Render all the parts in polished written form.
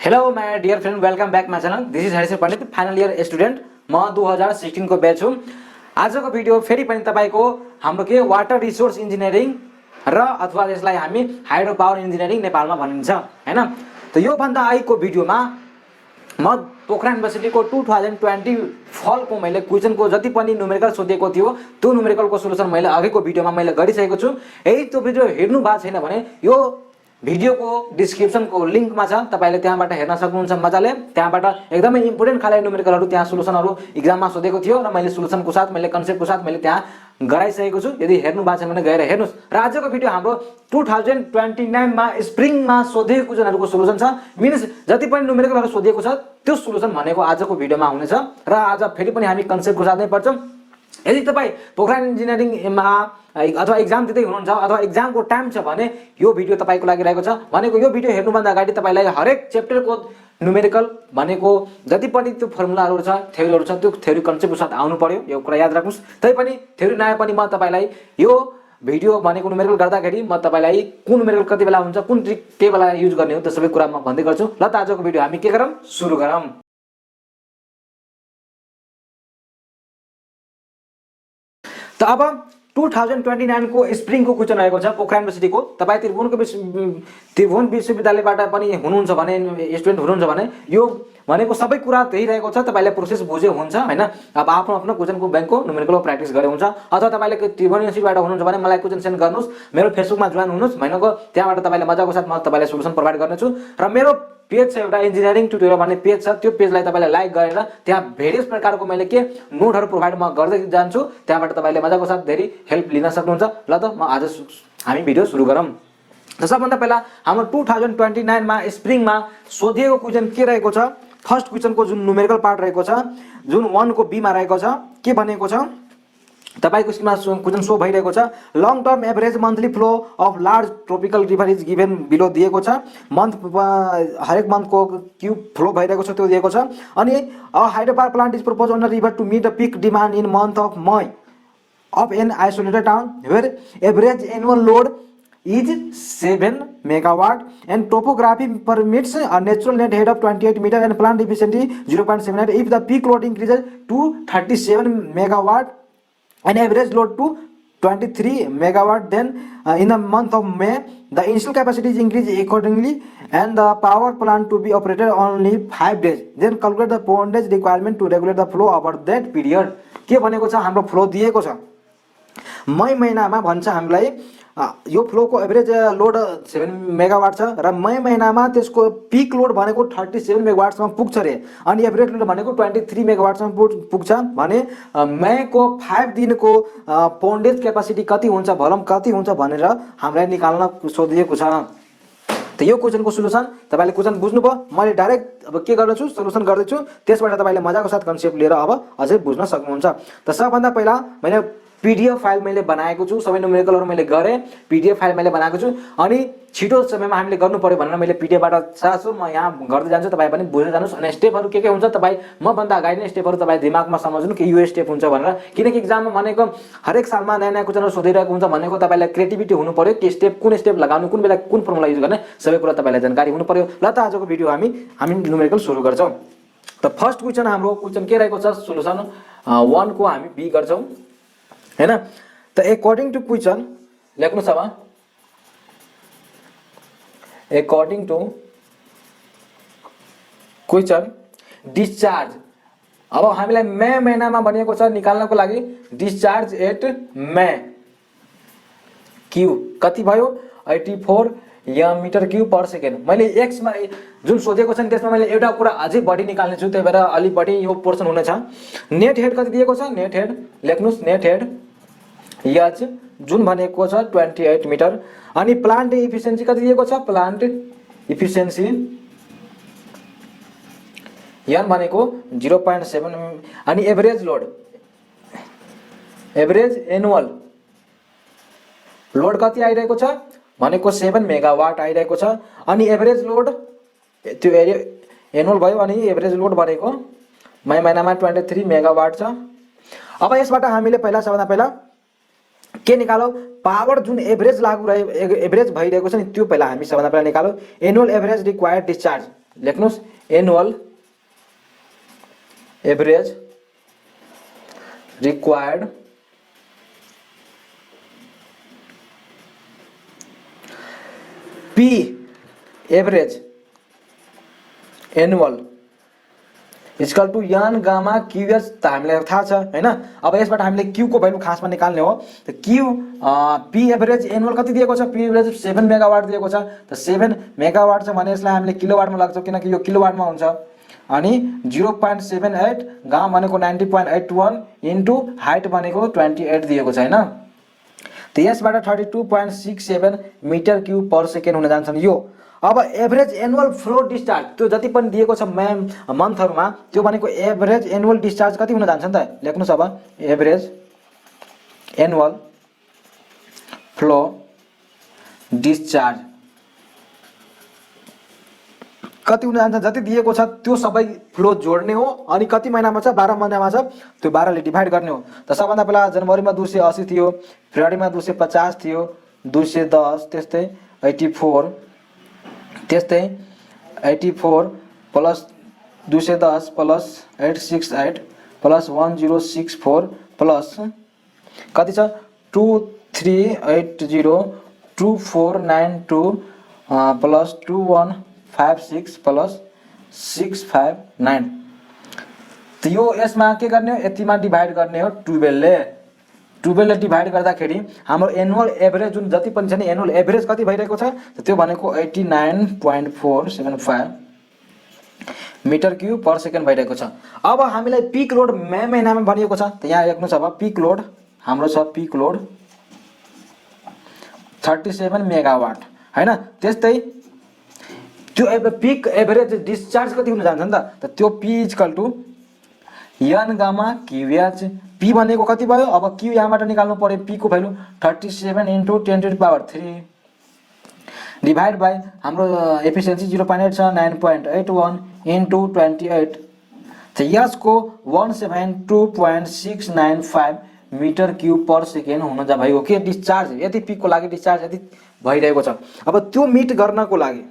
Hello my dear friend, welcome back my channel. This is Harish Pandit, final year student. म 2016 को batch हुँ। आजको video फेरि पनि तपाईको हाम्रो के वाटर रिसोर्स इन्जिनियरिङ र अथवा यसलाई हामी हाइड्रो पावर इन्जिनियरिङ नेपालमा भनिन्छ हैन। त यो भन्दा अगाडिको भिडियोमा म पोखरा युनिभर्सिटीको 2020 फलको मैले क्वेशनको जति पनि न्युमेरिकल सोधेको थियो त्यो न्युमेरिकलको सोलुसन मैले अघिको भिडियोमा मैले गरिसकेको छु। यदि त्यो भिडियो हेर्नु भएको छैन भने यो भिडियो को डिस्क्रिप्शन को लिंक में छ, तपाईले त्यहाँबाट हेर्न सक्नुहुन्छ मजाले। त्यहाँबाट एकदमै इम्पोर्टेन्ट खाले न्युमेरिकलहरु त्यहाँ सोलुसनहरु एक्जाममा सोधेको थियो र मैले सोलुसनको साथ मैले कन्सेप्टको साथ मैले त्यहाँ गराइसकेको छु। यदि हेर्नु भएको छैन भने गएर हेर्नुस्। र आजको भिडियो हाम्रो 2029 मा स्प्रिङमा सोधेको क्वेशनहरुको सोलुसन छ। मिन्स जति पनि न्युमेरिकलहरु सोधेको छ त्यो सोलुसन भनेको आजको भिडियोमा हुनेछ र आज फेरि पनि हामी कन्सेप्टको साथ नै पढ्छौं। यदि तपाई पोखरा इन्जिनियरिङमा अथवा एक्जाम दिँदै हुनुहुन्छ अथवा एक्जामको टाइम छ भने यो भिडियो तपाईको लागि रहेको छ। भनेको यो भिडियो हेर्नुभन्दा अगाडि तपाईलाई हरेक च्याप्टरको न्युमेरिकल भनेको जति पनि त्यो फर्मुलाहरु छ, थ्योरीहरु छ, त्यो थ्योरी कन्सेप्टको साथ आउनु पर्यो। यो कुरा याद राख्नुस्। तैपनि थ्योरी नआए पनि म तपाईलाई यो भिडियो भनेको न्युमेरिकल गर्दाखेरि म तपाईलाई कुन न्युमेरिकल कति बेला हुन्छ, कुन ट्रिक के बेला युज गर्ने हो त्यो सबै कुरा म भन्दै गर्छु। ल त आजको भिडियो हामी के गरौँ, सुरु गरौँ। त अब 2029 को स्प्रिङ को क्वेशन रहेको छ पोखरा युनिभर्सिटी को। तपाई त्रिभुवन विश्वविद्यालयबाट पनि हुनुहुन्छ भने, स्टुडेन्ट हुनुहुन्छ भने यो भनेको सबै कुरा त्यही रहेको छ। तपाईले प्रोसेस बुझे हुन्छ हैन। अब आफ्नो आफ्नो क्वेशनको बैंकको न्युमेरिकल प्र्याक्टिस गरे हुन्छ। अथवा तपाईले त्रिभुवन युनिभर्सिटीबाट हुनुहुन्छ भने मलाई क्वेशन सेन्ड गर्नुस्, मेरो फेसबुकमा जोइन हुनुस्। भनेको त्यहाँबाट तपाईले मजाको साथ म तपाईलाई सोलुसन प्रोवाइड गर्नेछु। र मेरो पेज छ एउटा इन्जिनियरिङ ट्युटोरियल भन्ने पेज छ, त्यो पेजलाई तपाईले लाइक गरेर त्यहाँ भेरियस प्रकारको मैले के नोटहरु प्रोवाइड म गर्दै जान्छु। त्यहाँबाट तपाईले मजाको साथ धेरै हेल्प लिन सक्नुहुन्छ। ल त म आज हामी भिडियो सुरु गरौँ। त सबभन्दा पहिला हाम्रो 2029 मा स्प्रिङमा सोधिएको क्वेशन के रहेको छ, फर्स्ट क्वेशनको जुन न्युमेरिकल पार्ट रहेको छ, जुन 1 को बी मा रहेको छ, के भनेको छ तपाईको स्क्रिनमा क्वेशन शो भइरहेको छ। Long term average monthly flow of large tropical river is given below दिएको छ। मंथ हरेक मंथ को क्यूब फ्लो भइरहेको छ त्यो दिएको छ। अनि a hydro power plant is propose on the river to meet the peak demand in month of May of an isolated town where average annual load is 7 megawatt and topography permits a natural net height of 28 meter and plant efficiency 0.78. If the peak load increases to 37 megawatt and average load to 23 megawatt, then in the month of May the initial capacity is increased accordingly and the power plant to be operated only 5 days. Then calculate the pondage requirement to regulate the flow over that period. के भनेको छ, हाम्रो flow दिएको छ मई महिनामा भन्छ हामीलाई यो फ्लो को एभरेज लोड 7 मेगावाट छ र मई महिनामा त्यसको पीक लोड भनेको 37 मेगावाट सम्म पुग्छ रे। अनि एभरेज लोड भनेको 23 मेगावाट सम्म पुग्छ भने मई को 5 दिनको पोन्डेज क्यापासिटी कति हुन्छ, भलम कति हुन्छ भनेर हामीलाई निकाल्न सोधिएको छ। त यो क्वेशनको सोलुसन तपाईले क्वेशन बुझ्नुभयो। मैले डाइरेक्ट अब के गर्छु, सोलुसन गर्दै छु। त्यसबाट तपाईले मजाको साथ कन्सेप्ट लिएर अब अझै बुझ्न सक्नुहुन्छ। त सबभन्दा पहिला मैले पीडीएफ फाइल मैले बनाएको छु, सबै न्युमेरिकलहरु मैले गरे, पीडीएफ फाइल मैले बनाएको छु। अनि छिटो समयमा हामीले गर्नु पर्यो भनेर मैले पीडीएफबाट सार्छु, म यहाँ गर्दै जान्छु। तपाई पनि बुझ्दै जानुस्। अनि स्टेपहरु के हुन्छ तपाई म भन्दा अगाडि नै स्टेपहरु तपाई दिमागमा सम्झनु कि यो स्टेप हुन्छ भनेर। किनकि एक्जाममा भनेको हरेक सालमा नयाँ नयाँ क्वेशनहरु सोधिरहेको हुन्छ। भनेको तपाईलाई क्रिएटिभिटी हुनु पर्यो कि स्टेप कुन स्टेप लगाउनु, कुन बेला कुन फर्मुला युज गर्ने, सबै कुरा तपाईलाई जानकारी हुनु पर्यो। ल त आजको भिडियो हामी न्युमेरिकल सुरु गर्छौं। त फर्स्ट क्वेशन हाम्रो क्वेशन के रहेको छ, सोलुसन 1 को हामी बी गर्छौं हैन। त अकॉर्डिंग टू क्वेश्चन लेख्नुस्। अब अकॉर्डिंग टू क्वेश्चन डिस्चार्ज, अब हामीलाई मे महिनामा बनिएको छ निकाल्नको लागि डिस्चार्ज एट मे क्यू कति भयो 84 मीटर क्यूब पर सेकेन्ड। मैले एक्स मा जुन सोधेको छ नि त्यसमा मैले एउटा कुरा अझै बढी निकाल्ने छु, त्यही भएर अलि बढी यो पोर्सन हुनेछ। नेट हेड कति दिएको छ, नेट हेड लेख्नुस्, नेट हेड यच जुन भनेको छ 28 मिटर। अनि प्लान्ट इफिसिएन्सी कति दिएको छ, प्लान्ट इफिसिएन्सी यान भनेको 0.7। अनि average load, average annual load कति आइरहेको छ भनेको 7 मेगावाट आइरहेको छ। अनि एभरेज लोड त्यो एनुअल भयो। अनि एभरेज लोड भनेको मई महिनामा 23 मेगावाट छ। अब यसबाट हामीले पहिला सबभन्दा पहिला के निकालौ, पावर जुन एभरेज लागू रहे एभरेज भइरहेको छ नि त्यो पहिला हामी सबभन्दा पहिला निकालौ। एनुअल एभरेज रिक्वायर्ड डिस्चार्ज लेख्नुस् annual average required P average annual equal to N gamma QH त हामीलाई थाहा छ हैन। अब यसबाट हामीले क्यू को भ्यालु खासमा निकाल्ने हो। त क्यू पी एभरेज एनुअल कति दिएको छ? पी एभरेज 7 मेगावाट दिएको छ। त 7 मेगावाट छ भने यसलाई हामीले किलोवाटमा लाग्छ किनकि यो किलोवाटमा हुन्छ। अनि 0.78 गामा भनेको 90.81 इन्टु हाइट भनेको 28 दिएको छ हैन। त यसबाट 32.67 मिटर क्यूब पर सेकेन्ड हुन जान्छ यो। अब एभरेज एनुअल फ्लो डिस्चार्ज त्यो जति पनि दिएको छ मन्थहरुमा त्यो भनेको एभरेज एनुअल डिस्चार्ज कति हुन जान्छ नि त? लेख्नुस् अब एभरेज एनुअल फ्लो डिस्चार्ज कति हुन जान्छ? जति दिएको छ त्यो सबै फ्लो जोड्ने हो। अनि कति महिनामा छ? 12 महिनामा छ, त्यो 12 ले डिभाइड गर्ने हो। त सबभन्दा पहिला जनवरीमा 280 थियो, फेब्रुअरीमा 250 थियो, 210, त्यस्तै 84, त्यस्तै 84 प्लस 210 प्लस 868 प्लस 1064 प्लस कति छ? 2380 2492 प्लस 2156 प्लस 659। त यो यसमा के गर्ने हो? यतिमा डिभाइड गर्ने हो 12 ले। 12 ले डिभाइड गर्दाखेरि हाम्रो एनुअल एभरेज जुन जति पनि छ नि एनुअल एभरेज कति भइरहेको छ? त्यो भनेको 89.475 मिटर क्यूब पर सेकेन्ड भइरहेको छ। अब हामीलाई पीक लोड मे महिनामा भनिएको छ। त यहाँ लेख्नुस् अब पीक लोड हाम्रो छ पीक लोड 37 मेगावाट हैन। त्यस्तै त्यो पीक एभरेज डिस्चार्ज कति हुन जान्छ नि त? त्यो P equal to n gamma Q H. P भनेको कति भयो? अब क्यू यहाँबाट निकाल्नु पर्यो। पी को भ्यालु 37 इन्टु 10⁻³ डिभाइड बाई हाम्रो एफिसिएन्सी 0.8 छ 9.81 इन्टु 28। त यसको 172.695 मिटर क्यूब पर सेकेन्ड हुन जा भयो के डिस्चार्ज। यति पीक को लागि डिस्चार्ज यति भइरहेको छ। अब त्यो मिट गर्नको लागि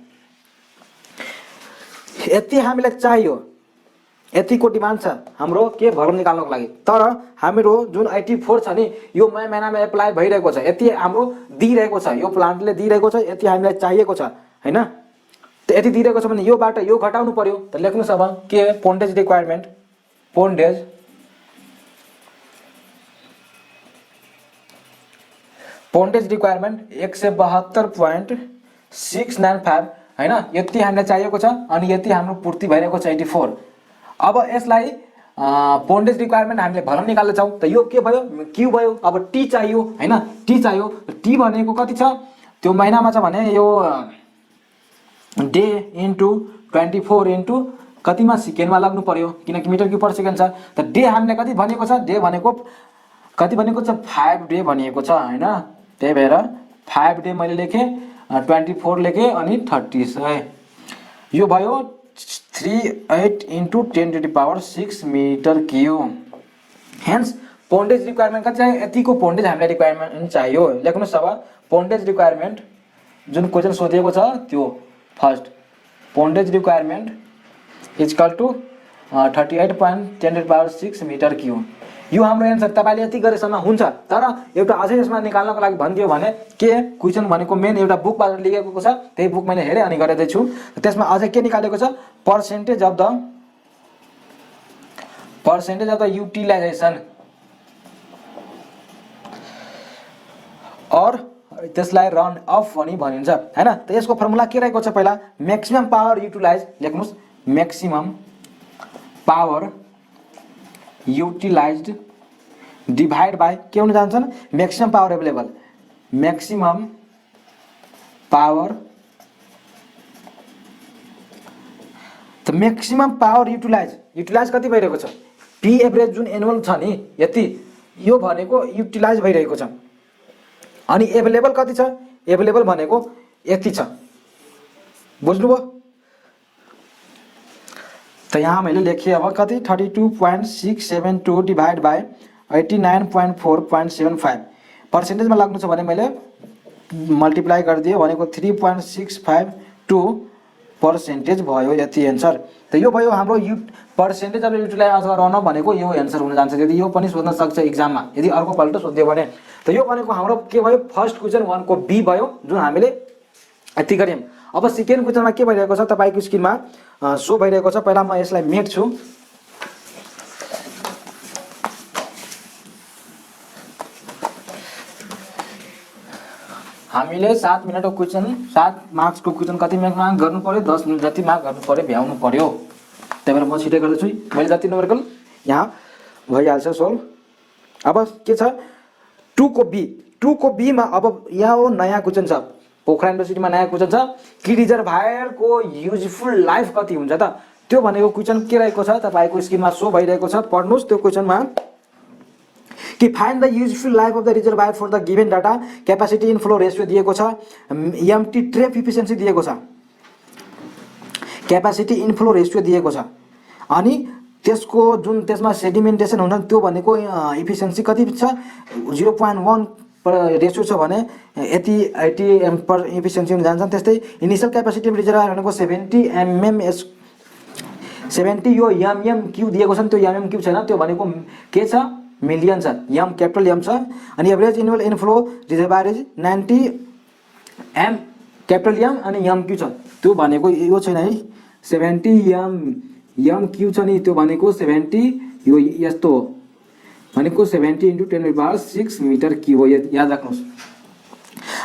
यति हामीलाई चाहियो, यतिको डिमान्ड छ हाम्रो के भर्म निकाल्नको लागि। तर हाम्रो जुन 84 छ नि यो मे महिनामा एप्लाई भइरहेको छ, यति हाम्रो दिइरहेको छ, यो प्लान्टले दिइरहेको छ, यति हामीलाई चाहिएको छ हैन। त यति दिइरहेको छ भने योबाट यो घटाउनु पर्यो। त लेख्नुस् अब के पोन्डेज रिक्वायरमेन्ट पोन्डेज रिक्वायरमेन्ट 172.695 हैन। यति हामीलाई चाहिएको छ अनि यति हाम्रो पूर्ति भइरहेको छ 84। अब यसलाई पोन्डेज रिक्वायरमेन्ट हामीले भर्म निकाल्दै छौं। त यो के भयो? क्यू भयो। अब टी चाहियो हैन। टी चाहियो। टी भनेको कति छ? त्यो महिनामा छ भने यो डे इन्टु 24 इन्टु कतिमा सेकेन्डमा लाग्नु पर्यो किनकि मिटर क्यूब पर सेकेन्ड छ। त डे हामीले कति भनेको छ? डे भनेको कति भनेको छ? 5 डे भनिएको छ हैन। त्यही भएर 5 डे मैले लेखे, 24 लेखे अनि 30 है। यो भयो 38 into 10⁻6 metre cube. Hence pondage requirement कति चाहियो? यतिको पोन्डेज हामीलाई रिक्वायरमेन्ट चाहियो। लेख्नुस् अब पोन्डेज रिक्वायरमेन्ट जुन क्वेशन सोधिएको छ त्यो first pondage requirement equal to 38.10⁻6 metre cube. यो हाम्रो एन्सर। तपाईले यति गरेसम्म हुन्छ। तर एउटा अझै यसमा निकाल्नको लागि भनिदियो भने के क्वेशन भनेको मेन एउटा बुकबाट लेखेको छ, त्यही बुक मैले हेरे अनि गरेदै छु। त्यसमा अझै के निकालेको छ? पर्सेन्टेज अफ द युटिलाइजेसन और त्यसलाई रन अफ पनि भनिन्छ हैन। त यसको फर्मुला के रहेको छ? पहिला म्याक्सिमम पावर युटिलाइज लेख्नुस् maximum power utilised divide by के हुन जान्छन्? Maximum power available. Maximum power त म्याक्सिमम पावर युटिलाइज कति भइरहेको छ? पी एभरेज जुन एनुअल छ नि यति, यो भनेको युटिलाइज भइरहेको छ। अनि अवेलेबल कति छ? अवेलेबल भनेको यति छ। बुझ्नुभयो? त यहाँ मैले लेखेँ अब कति 32.672 डिवाइड बाई 89.4.75 पर्सेन्टेजमा लाग्नु छ भने मैले मल्टिप्लाई गरिदिएँ भनेको 3.652 पर्सेन्टेज भयो यति एन्सर। त यो भयो हाम्रो पर्सेन्टेज अफ युटिलाइज अथवा रन अफ भनेको यो एन्सर हुन जान्छ। यदि यो पनि सोध्न सक्छ इक्जाममा, यदि अर्कोपल्ट सोध्यो भने। त यो भनेको हाम्रो के भयो, फर्स्ट क्वेसन 1 को बी भयो जुन हामीले यति गऱ्यौँ। अब सेकेन्ड क्वेसनमा के भइरहेको छ तपाईँको स्क्रिनमा सो भइरहेको छ। पहिला म यसलाई मेट्छु। हामीले 7 मिनटको क्वेसन 7 मार्क्सको क्वेसन कति मिनटमा गर्नु पर्यो, 10 मिनट जति मार्क गर्नु पर्यो, भ्याउनु पर्यो। त्यही भएर म छिटै गर्दैछु। मैले जति न्युमेरिकल यहाँ भइहाल्छ सोल्भ। अब के छ 2 को बी। 2 को बी मा अब यहाँ हो नयाँ क्वेसन छ, पोखरा युनिभर्सिटीमा नयाँ क्वेसन छ कि रिजर्भायरको युजफुल लाइफ कति हुन्छ त। त्यो भनेको क्वेसन के रहेको छ तपाईँको स्क्रिनमा सो भइरहेको छ, पढ्नुहोस्। त्यो क्वेसनमा कि find the useful life of the reservoir for the given data, capacity inflow ratio दिएको छ, एमटी ट्रेप इफिसियन्सी दिएको छ, क्यापासिटी इनफ्लो रेसियो दिएको छ, अनि त्यसको जुन त्यसमा सेडिमेन्टेसन हुन्छ त्यो भनेको इफिसियन्सी कति छ 0.1 रेसियो छ भने यति 80 पर इफिसियन्सी हुन जान्छ। त्यस्तै इनिसियल क्यापासिटी रिजर्भायर भनेको 70 एमएमएस 70 यो एमएमक्यू दिएको छ नि, त्यो एमएमक्यू छैन, त्यो भनेको के छ मिलियन छ, एम क्यापिटल एम छ। अनि average annual inflow reservoir is 90 M capital M अनि एमक्यू छ, त्यो भनेको यो छैन है 70 एमक्यू छ नि, त्यो भनेको 70 यो यस्तो हो भनेको 70 × 10⁻6 मिटर क्युब हो, याद राख्नुहोस्।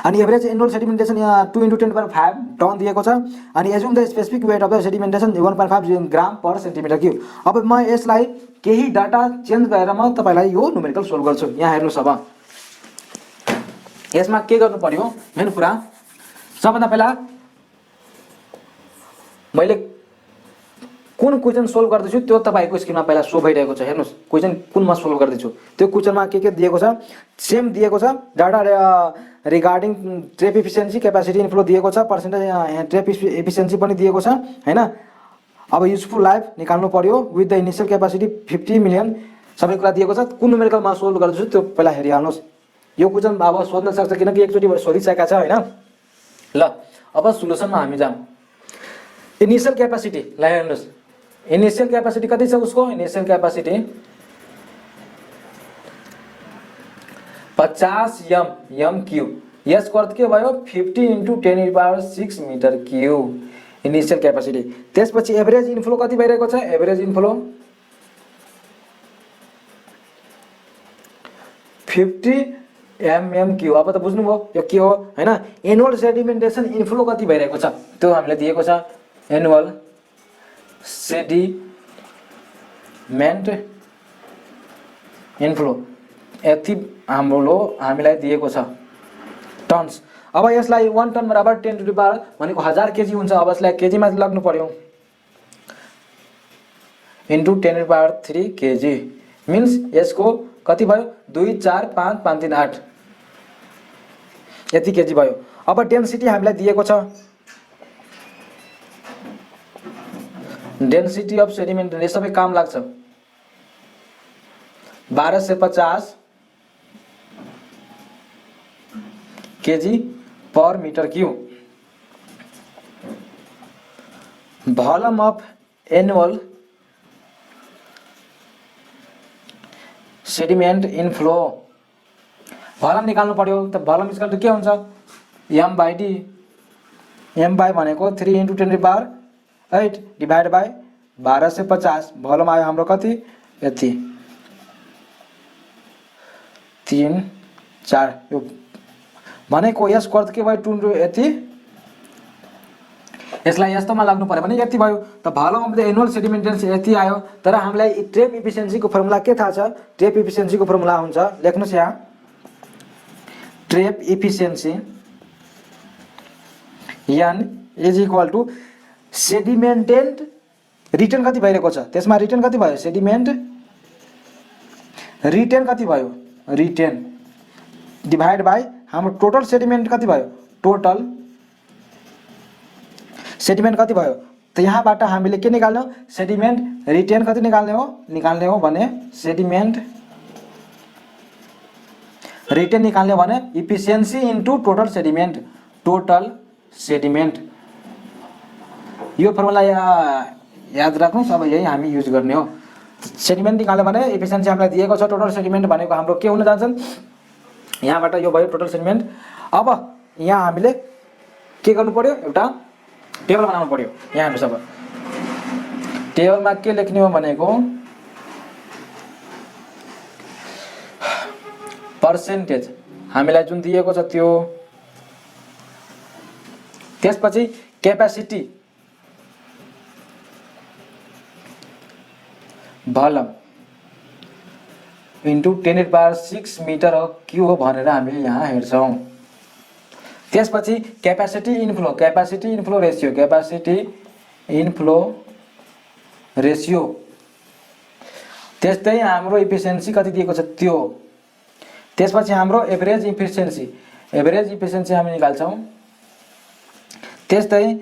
अनि एभरेज एनुअल सेडिमेन्टेसन 2 × 10⁵ टन दिएको छ। अनि assume the specific weight of the sedimentation 1.5 gram per centimetre cube. अब म यसलाई केही डाटा चेन्ज गरेर म तपाईलाई यो न्युमेरिकल सोल्भ गर्छु। यहाँ हेर्नुहोस्। अब यसमा के गर्नु पर्यो मेन कुरा, सबभन्दा पहिला मैले कुन क्वेसन सोल्भ गर्दैछु त्यो तपाईँको स्क्रिनमा पहिला सो भइरहेको छ। हेर्नुहोस् क्वेसन कुनमा सोल्भ गर्दैछु, त्यो क्वेसनमा के दिएको छ सेम दिएको छ। Data regarding trip efficiency capacity inflow दिएको छ, पर्सेन्टेज ट्रेप इफिसियन्सी पनि दिएको छ हैन। अब युजफुल लाइफ निकाल्नु पर्यो with the initial capacity 50 million, सबै कुरा दिएको छ। कुन न्युमेरिकलमा सोल्भ गर्दैछु त्यो पहिला हेरिहाल्नुहोस्। यो क्वेसन अब सोध्न सक्छ किनकि एकचोटि सोधिसकेका छ हैन। ल अब सोलुसनमा हामी जाउँ। इनिसियल क्यापासिटी ल हेर्नुहोस्, इनिशियल कैपेसिटी कति छ उसको, इनिशियल कैपेसिटी 50 एम क्यूब, यसको अर्थ के भयो 50 × 10⁻6 मिटर क्यूब इनिशियल कैपेसिटी। त्यसपछि एभरेज इनफ्लो कति भइरहेको छ, एभरेज इनफ्लो 50 एमएम क्यूब। अब त बुझ्नुभयो यो के हो हैन। एनुअल सेडिमेन्टेसन इनफ्लो कति भइरहेको छ त्यो हामीले दिएको छ, एनुअल सेडिमेन्ट इनफ्लो यति हामीलाई दिएको छ टन्स। अब यसलाई 1 टन बराबर 10⁻, भनेको 1000 केजी हुन्छ। अब यसलाई केजीमा लग्नु पर्यो इन्टु 10⁻3 केजी मिन्स यसको कति भयो 2 4 5 5 3 8 यति केजी भयो। अब डेन्सिटी हामीलाई दिएको छ, डेन्सिटी अफ सेडिमेन्ट यो सबै काम लाग्छ 1250 KG per metre cube. Volume of annual sediment inflow volume निकाल्नु पर्यो। त भोल्युम इक्वल टु के हुन्छ m/d, m भनेको 3 × 10⁸ डिभाइड बाई 1250। भोल्युम आयो हाम्रो कति यति 3 4 यो भनेको यसको अर्थ के भयो 2 यति, यसलाई यस्तोमा लाग्नु पर्यो भने यति भयो। त volume of the annual sedimentation यति आयो। तर हामीलाई ट्रेप इफिसियन्सीको फर्मुला के थाहा छ, ट्रेप इफिसियन्सीको फर्मुला हुन्छ लेख्नुस् यहाँ, trap efficiency n is equal to sedimented return कति भइरहेको छ, त्यसमा रिटर्न कति भयो सेडिमेन्ट रिटेन कति भयो रिटेन डिभाइड बाई हाम्रो टोटल सेडिमेन्ट कति भयो, टोटल सेडिमेन्ट कति भयो। त यहाँबाट हामीले के निकाल्ने हो सेडिमेन्ट रिटेन कति निकाल्ने हो भने सेडिमेन्ट रिटेन निकाल्ने हो भने इफिसियन्सी इन्टु टोटल सेडिमेन्ट यो फर्मुला याद राख्नुहोस्। अब यही हामी युज गर्ने हो। सेडिमेन्ट निकाल्यो भने एफिसिएन्सी हामीलाई दिएको छ। टोटल सेडिमेन्ट भनेको हाम्रो के हुन जान्छन्, यहाँबाट यो भयो टोटल सेडिमेन्ट। अब यहाँ हामीले के गर्नु पर्यो, एउटा टेबल बनाउनु पर्यो। यहाँ हेर्नुहोस्, अब टेबलमा के लेख्ने हो भनेको पर्सेन्टेज हामीलाई जुन दिएको छ त्यो, त्यसपछि capacity volume into 10⁻6 metre cube हो भनेर हामीले यहाँ हेर्छौँ। त्यसपछि क्यापासिटी इन्फ्लो रेसियो, त्यस्तै हाम्रो इफिसिएन्सी कति दिएको छ त्यो। त्यसपछि हाम्रो एभरेज इफिसिएन्सी हामी निकाल्छौँ। त्यस्तै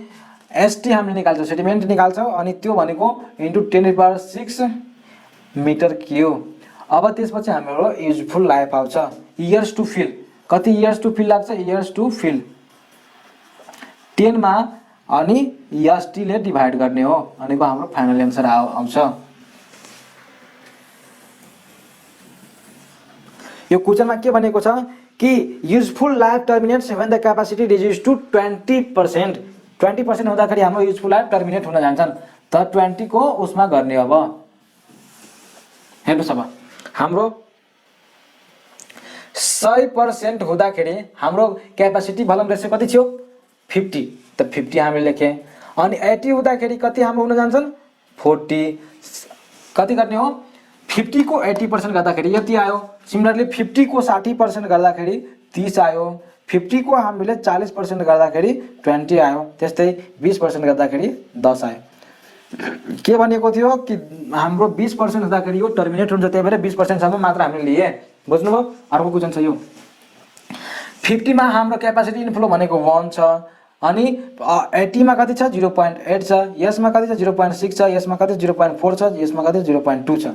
एसटी हामीले निकाल्छौँ, सेडिमेन्ट निकाल्छौँ, अनि त्यो भनेको इन्टु 10⁻6 मिटर क्युब। अब त्यसपछि हाम्रो युजफुल लाइफ आउँछ, इयर्स टु फिल। कति इयर्स टु फिल लाग्छ, इयर्स टु फिल 10 मा अनि एसटी ले डिभाइड गर्ने हो, भनेको हाम्रो फाइनल एन्सर आउँछ। यो क्वेशनमा के भनेको छ कि useful life terminates when the capacity reduce to 20%। 20% हुँदाखेरि हाम्रो युजफुल लाइफ टर्मिनेट हुन जान्छन्। त 20 को उसमा गर्ने। अब हेर्नुहोस्, अब हाम्रो 100% हुँदाखेरि हाम्रो क्यापासिटी भोल्युम रेसियो कति थियो, 50। त 50 हामीले लेखे। अनि 80 हुँदाखेरि कति हाम्रो हुन जान्छन्, 40। कति गर्ने हो, 50 को 80% गर्दाखेरि यति आयो। सिमिलरली 50 को 60% गर्दाखेरि 30 आयो। 50 को हामीले 40% गर्दाखेरि 20 आयो। त्यस्तै 20% गर्दाखेरि 10 आयो। के भनेको थियो कि हाम्रो 20% हुँदाखेरि यो टर्मिनेट हुन्छ, त्यही भएर 20% सम्म मात्र हामीले लिए। बुझ्नुभयो। अर्को क्वेशन छ यो, 50 मा हाम्रो क्यापासिटी इन्फ्लो भनेको 1 छ, अनि 80 मा कति छ, 0.8 छ, यसमा कति छ, 0.6 छ, यसमा कति 0.4 छ, यसमा कति 0.2 छ।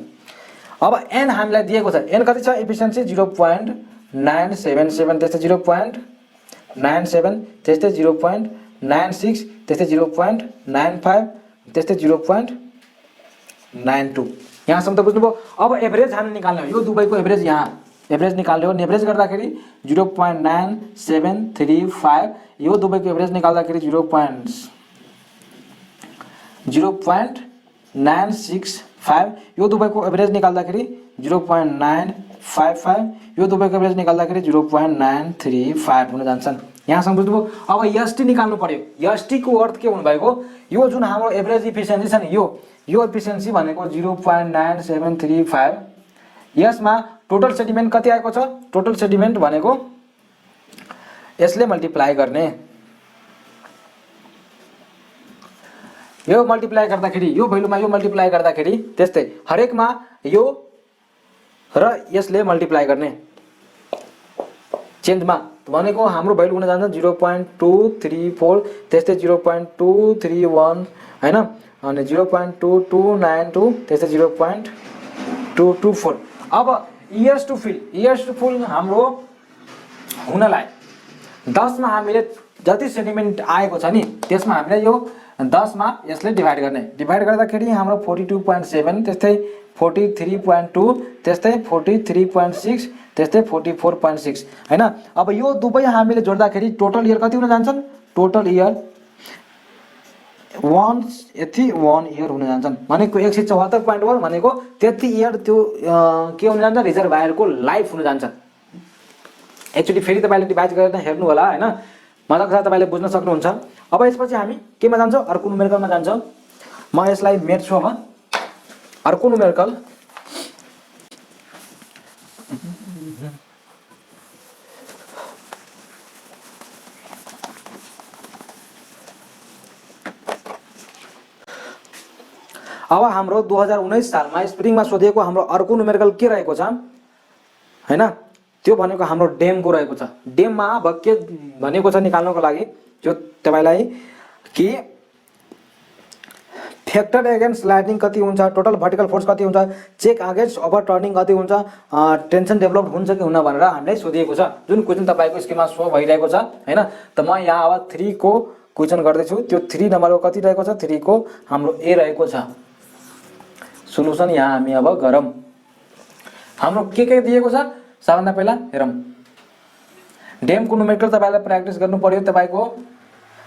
अब एन हामीलाई दिएको छ, एन कति छ, एफिसिएन्सी 0.977, त्यस्तै 0.97, त्यस्तै 0.96, त्यस्तै 0.95, त्यस्तै 0.92। यहाँसम्म त बुझ्नुभयो। अब एभरेज हामीले निकाल्ने हो, यो दुवैको एभरेज यहाँ एभरेज निकाल्ने हो। एभरेज गर्दाखेरि 0.9735, यो दुवैको एभरेज निकाल्दाखेरि 0.965, यो दुवैको एभरेज निकाल्दाखेरि 0.955, यो दुवैको एभरेज निकाल्दाखेरि 0.935 हुन जान्छन्। यहाँसम्म बुझ्नुभयो। अब एसटी निकाल्नु पर्यो। एसटी को अर्थ के हुनु भएको, यो जुन हाम्रो एभरेज इफिसिएन्सी छ नि, यो इफिसिएन्सी भनेको 0.9735, यसमा टोटल सेडिमेन्ट कति आएको छ, टोटल सेडिमेन्ट भनेको यसले मल्टिप्लाई गर्ने। यो मल्टिप्लाई गर्दाखेरि यो भ्यालुमा यो मल्टिप्लाई गर्दाखेरि त्यस्तै हरेकमा यो र यसले मल्टिप्लाई गर्ने चेन्जमा, भनेको हाम्रो भ्यालु हुन जान्छ 0.234, त्यस्तै 0.231 हैन, अनि 0.2292, त्यस्तै 0.224। अब इयर्स टु फिल हाम्रो हुनलाई 10 मा हामीले जति सेडिमेन्ट आएको छ नि, त्यसमा हामीले यो 10 मा यसले डिभाइड गर्ने। डिभाइड गर्दाखेरि हाम्रो 42.7, त्यस्तै 43.2, त्यस्तै 43.6, त्यस्तै 44.6 हैन। अब यो दुवै हामीले जोड्दाखेरि टोटल इयर कति हुन जान्छन्, टोटल इयर 1 इयर हुन जान्छन्, भनेको 174.1 भनेको त्यति इयर त्यो के हुन जान्छ, रिजर्भायरको लाइफ हुन जान्छ। एक्चुअली फेरि तपाईले डिभाइड गरेर हेर्नु होला हैन, मजाको साथ तपाईले बुझ्न सक्नुहुन्छ। अब यसपछि हामी केमा जान्छौँ, अर्को न्युमेरिकलमा जान्छौँ। म यसलाई मेट्छु। अब अर्को न्युमेरिकल, अब हाम्रो 2019 सालमा स्प्रिङमा सोधिएको हाम्रो अर्को न्युमेरिकल के रहेको छ हैन, त्यो भनेको हाम्रो डेमको रहेको छ। डेममा अब के भनेको छ निकाल्नको लागि, त्यो तपाईलाई कि फ्याक्टर एगेन्स्ट स्लाइडिङ कति हुन्छ, टोटल भर्टिकल फोर्स कति हुन्छ, चेक अगेन्स्ट ओभर टर्निङ कति हुन्छ, टेन्सन डेभलप हुन्छ कि हुन भनेर हामीलाई सोधिएको छ। जुन क्वेशन तपाईको स्क्रिनमा शो भइरहेको छ हैन। त म यहाँ अब 3 को क्वेसन गर्दैछु। त्यो 3 नम्बरको कति रहेको छ, 3 को हाम्रो ए रहेको छ। सोलुसन यहाँ हामी अब गरौँ। हाम्रो के दिएको छ सबभन्दा पहिला हेरौँ। डेमको न्युमेरिकल तपाईलाई प्र्याक्टिस गर्नु पर्यो। तपाईको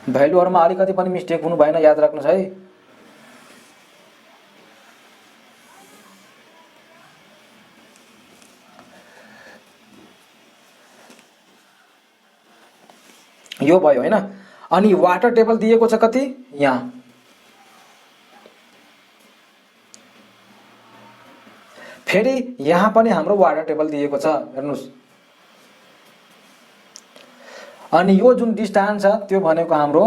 भ्यालुहरुमा अलिकति पनि मिस्टेक हुनु भएन, याद राख्नुस् है। यो भयो हैन। अनि वाटर टेबल दिएको छ कति यहाँ, फेरि यहाँ पनि हाम्रो वाटर टेबल दिएको छ हेर्नुस्। अनि यो जुन डिस्टेन्स छ त्यो भनेको हाम्रो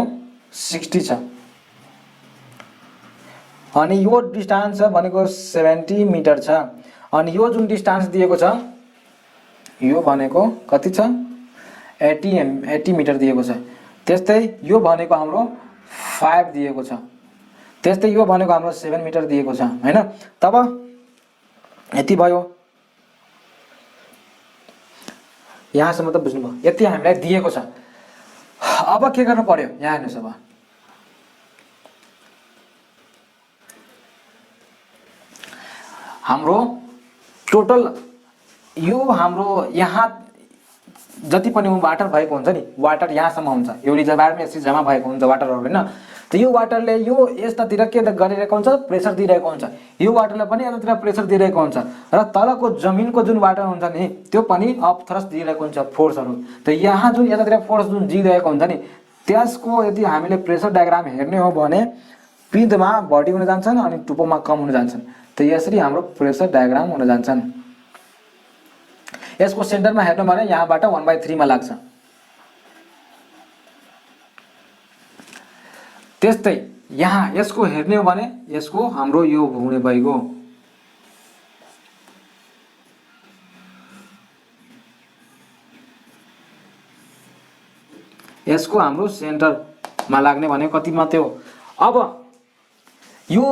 60 छ। अनि यो डिस्टेन्स छ भनेको 70 मिटर छ। अनि यो जुन डिस्टेन्स दिएको छ यो भनेको कति छ 80 मिटर दिएको छ। त्यस्तै यो भनेको हाम्रो 5 दिएको छ। त्यस्तै यो भनेको हाम्रो 7 मिटर दिएको छ हैन। तब यति भयो, यहाँसम्म त बुझ्नुभयो। यति हामीलाई दिएको छ। अब के गर्नु पर्यो यहाँ हेर्नुस्। अब हाम्रो टोटल यो हाम्रो यहाँ जति पनि वाटर भएको हुन्छ नि, वाटर यहाँसम्म हुन्छ, यो रिजर्भरमा यसरी जम्मा भएको हुन्छ वाटरहरु हैन। त यो वाटरले यो यतातिर के गरिरहेको हुन्छ, प्रेसर दिइरहेको हुन्छ। यो वाटरले पनि यतातिर प्रेसर दिइरहेको हुन्छ र तलको जमिनको जुन वाटर हुन्छ नि त्यो पनि अप थ्रस्ट दिइरहेको हुन्छ फोर्सहरु। त यहाँ जुन यतातिर फोर्स जुन दिइरहेको हुन्छ नि त्यसको यदि हामीले प्रेसर डायग्राम हेर्ने हो भने पिँधमा बढी हुन जान्छन् अनि टुप्पोमा कम हुन जान्छन्। त यसरी हाम्रो प्रेसर डायग्राम हुन जान्छन्। यसको सेन्टरमा हेर्नु भने यहाँबाट 1/3 मा लाग्छ। त्यस्तै यहाँ यसको हेर्ने हो भने यसको हाम्रो यो हुने भइगयो। यसको हाम्रो सेन्टरमा लाग्ने भनेको कति मात्रै हो। अब यो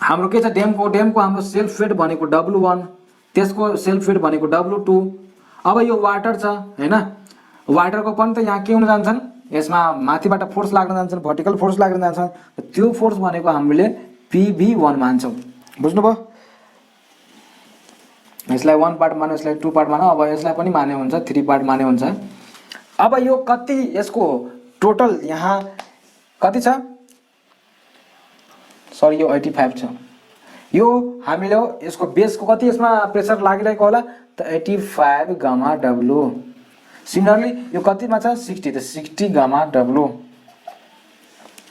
हाम्रो के छ डेमको हाम्रो सेल्फ वेट भनेको W1, त्यसको सेल्फ वेट भनेको W2। अब यो वाटर छ हैन, वाटरको पनि त यहाँ के हुन जान्छन्, यसमा माथिबाट फोर्स लाग्न जान्छन्, भर्टिकल फोर्स लाग्न जान्छन्। त्यो फोर्स भनेको हामीले PV1 मान्छौं। बुझ्नुभयो। यसलाई 1 पार्ट मान्यो, यसलाई 2 पार्ट मान्यो, अब यसलाई पनि माने हुन्छ, 3 पार्ट माने हुन्छ। अब यो कति यसको टोटल यहाँ कति छ, सरी यो 85 छ। यो हामीले यसको बेसको कति यसमा प्रेसर लागिरहेको होला त 85 गामा W। सिमिलरली यो कतिमा छ 60, त 60 गामा W।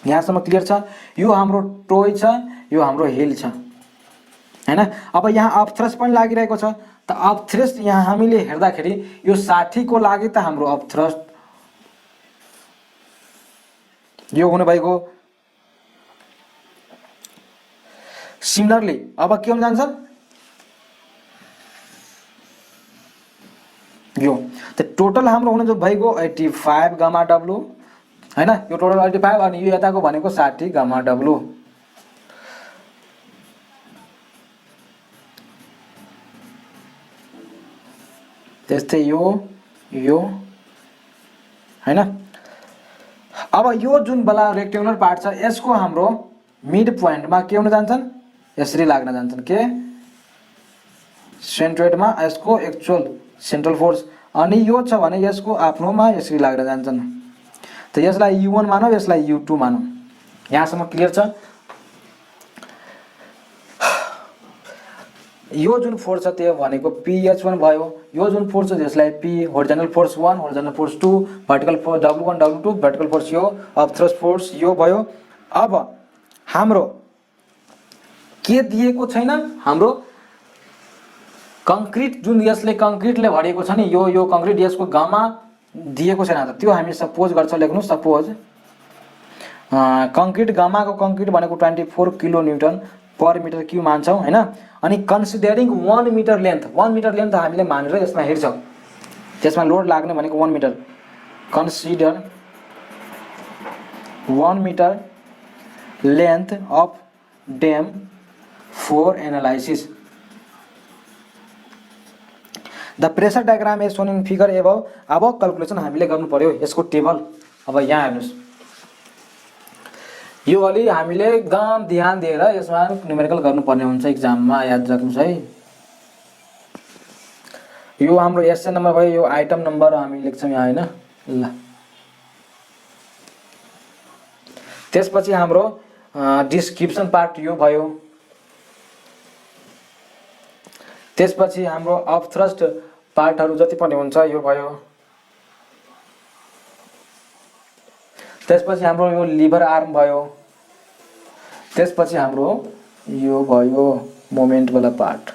यहाँसम्म क्लियर छ। यो हाम्रो टोय छ, यो हाम्रो हिल छ हैन। अब यहाँ अप थ्रस्ट पनि लागिरहेको छ। त अप थ्रस्ट यहाँ हामीले हेर्दाखेरि यो 60 को लागि त हाम्रो अप थ्रस्ट यो हुने भएको। सिमिलरली अब के हुन जान्छ यो, त टोटल हाम्रो हुने जो भइगयो 85 गामा W हैन। यो टोटल 85 अनि यो यताको भनेको 60 गामा W। त्यस्तै यो हैन। अब यो जुन बला रेक्टेंगुलर पार्ट छ यसको हाम्रो मिड पोइन्टमा के हुन जान्छन्, यसरी लाग्न जान्छन् के सेन्ट्रोइडमा यसको एक्चुअल सेन्ट्रल फोर्स। अनि यो छ भने यसको आफ्नोमा यसरी लाग्न जान्छन्। त यसलाई U1 मानौ, यसलाई U2 मानौ। यहाँसम्म क्लियर छ। यो जुन फोर्स छ त्यो भनेको PH1 भयो। यो जुन फोर्स छ त्यसलाई P horizontal force 1, horizontal force 2, vertical force W1 W2, vertical force यो अप थ्रस्ट फोर्स यो भयो। अब हाम्रो के दिएको छैन, हाम्रो कंक्रीट जुन यसले कंक्रीटले भरिएको छ नि यो कंक्रीट यसको गामा दिएको छैन। त त्यो हामी सपोज गर्छौं, लेख्नु सपोज कंक्रीट गामाको कंक्रीट भनेको 24 kilo newton per metre cube मान्छौं हैन। अनि considering 1 metre length, 1 metre length हामीले मानेर यसमा हेर्छौं, त्यसमा लोड लाग्ने भनेको 1 metre. Consider 1 metre length of dam for analysis. The pressure diagram is shown in figure above. अब क्याल्कुलेसन हामीले गर्नु पर्यो यसको टेबल अब यहाँ हेर्नुस्, यो अलि हामीले एकदम ध्यान दिएर यसमा न्युमेरिकल गर्नुपर्ने हुन्छ एक्जाममा, याद राख्नुस् है। यो हाम्रो एसएन नम्बर भयो, यो आइटम नम्बर हामी लेख्छौँ यहाँ हैन। ल त्यसपछि हाम्रो डिस्क्रिप्सन पार्ट यो भयो। त्यसपछि हाम्रो अपथ्रस्ट पार्टहरु जति पनि हुन्छ यो भयो। त्यसपछि हाम्रो यो लिभर आर्म भयो। त्यसपछि हाम्रो यो भयो मोमेन्ट वाला पार्ट।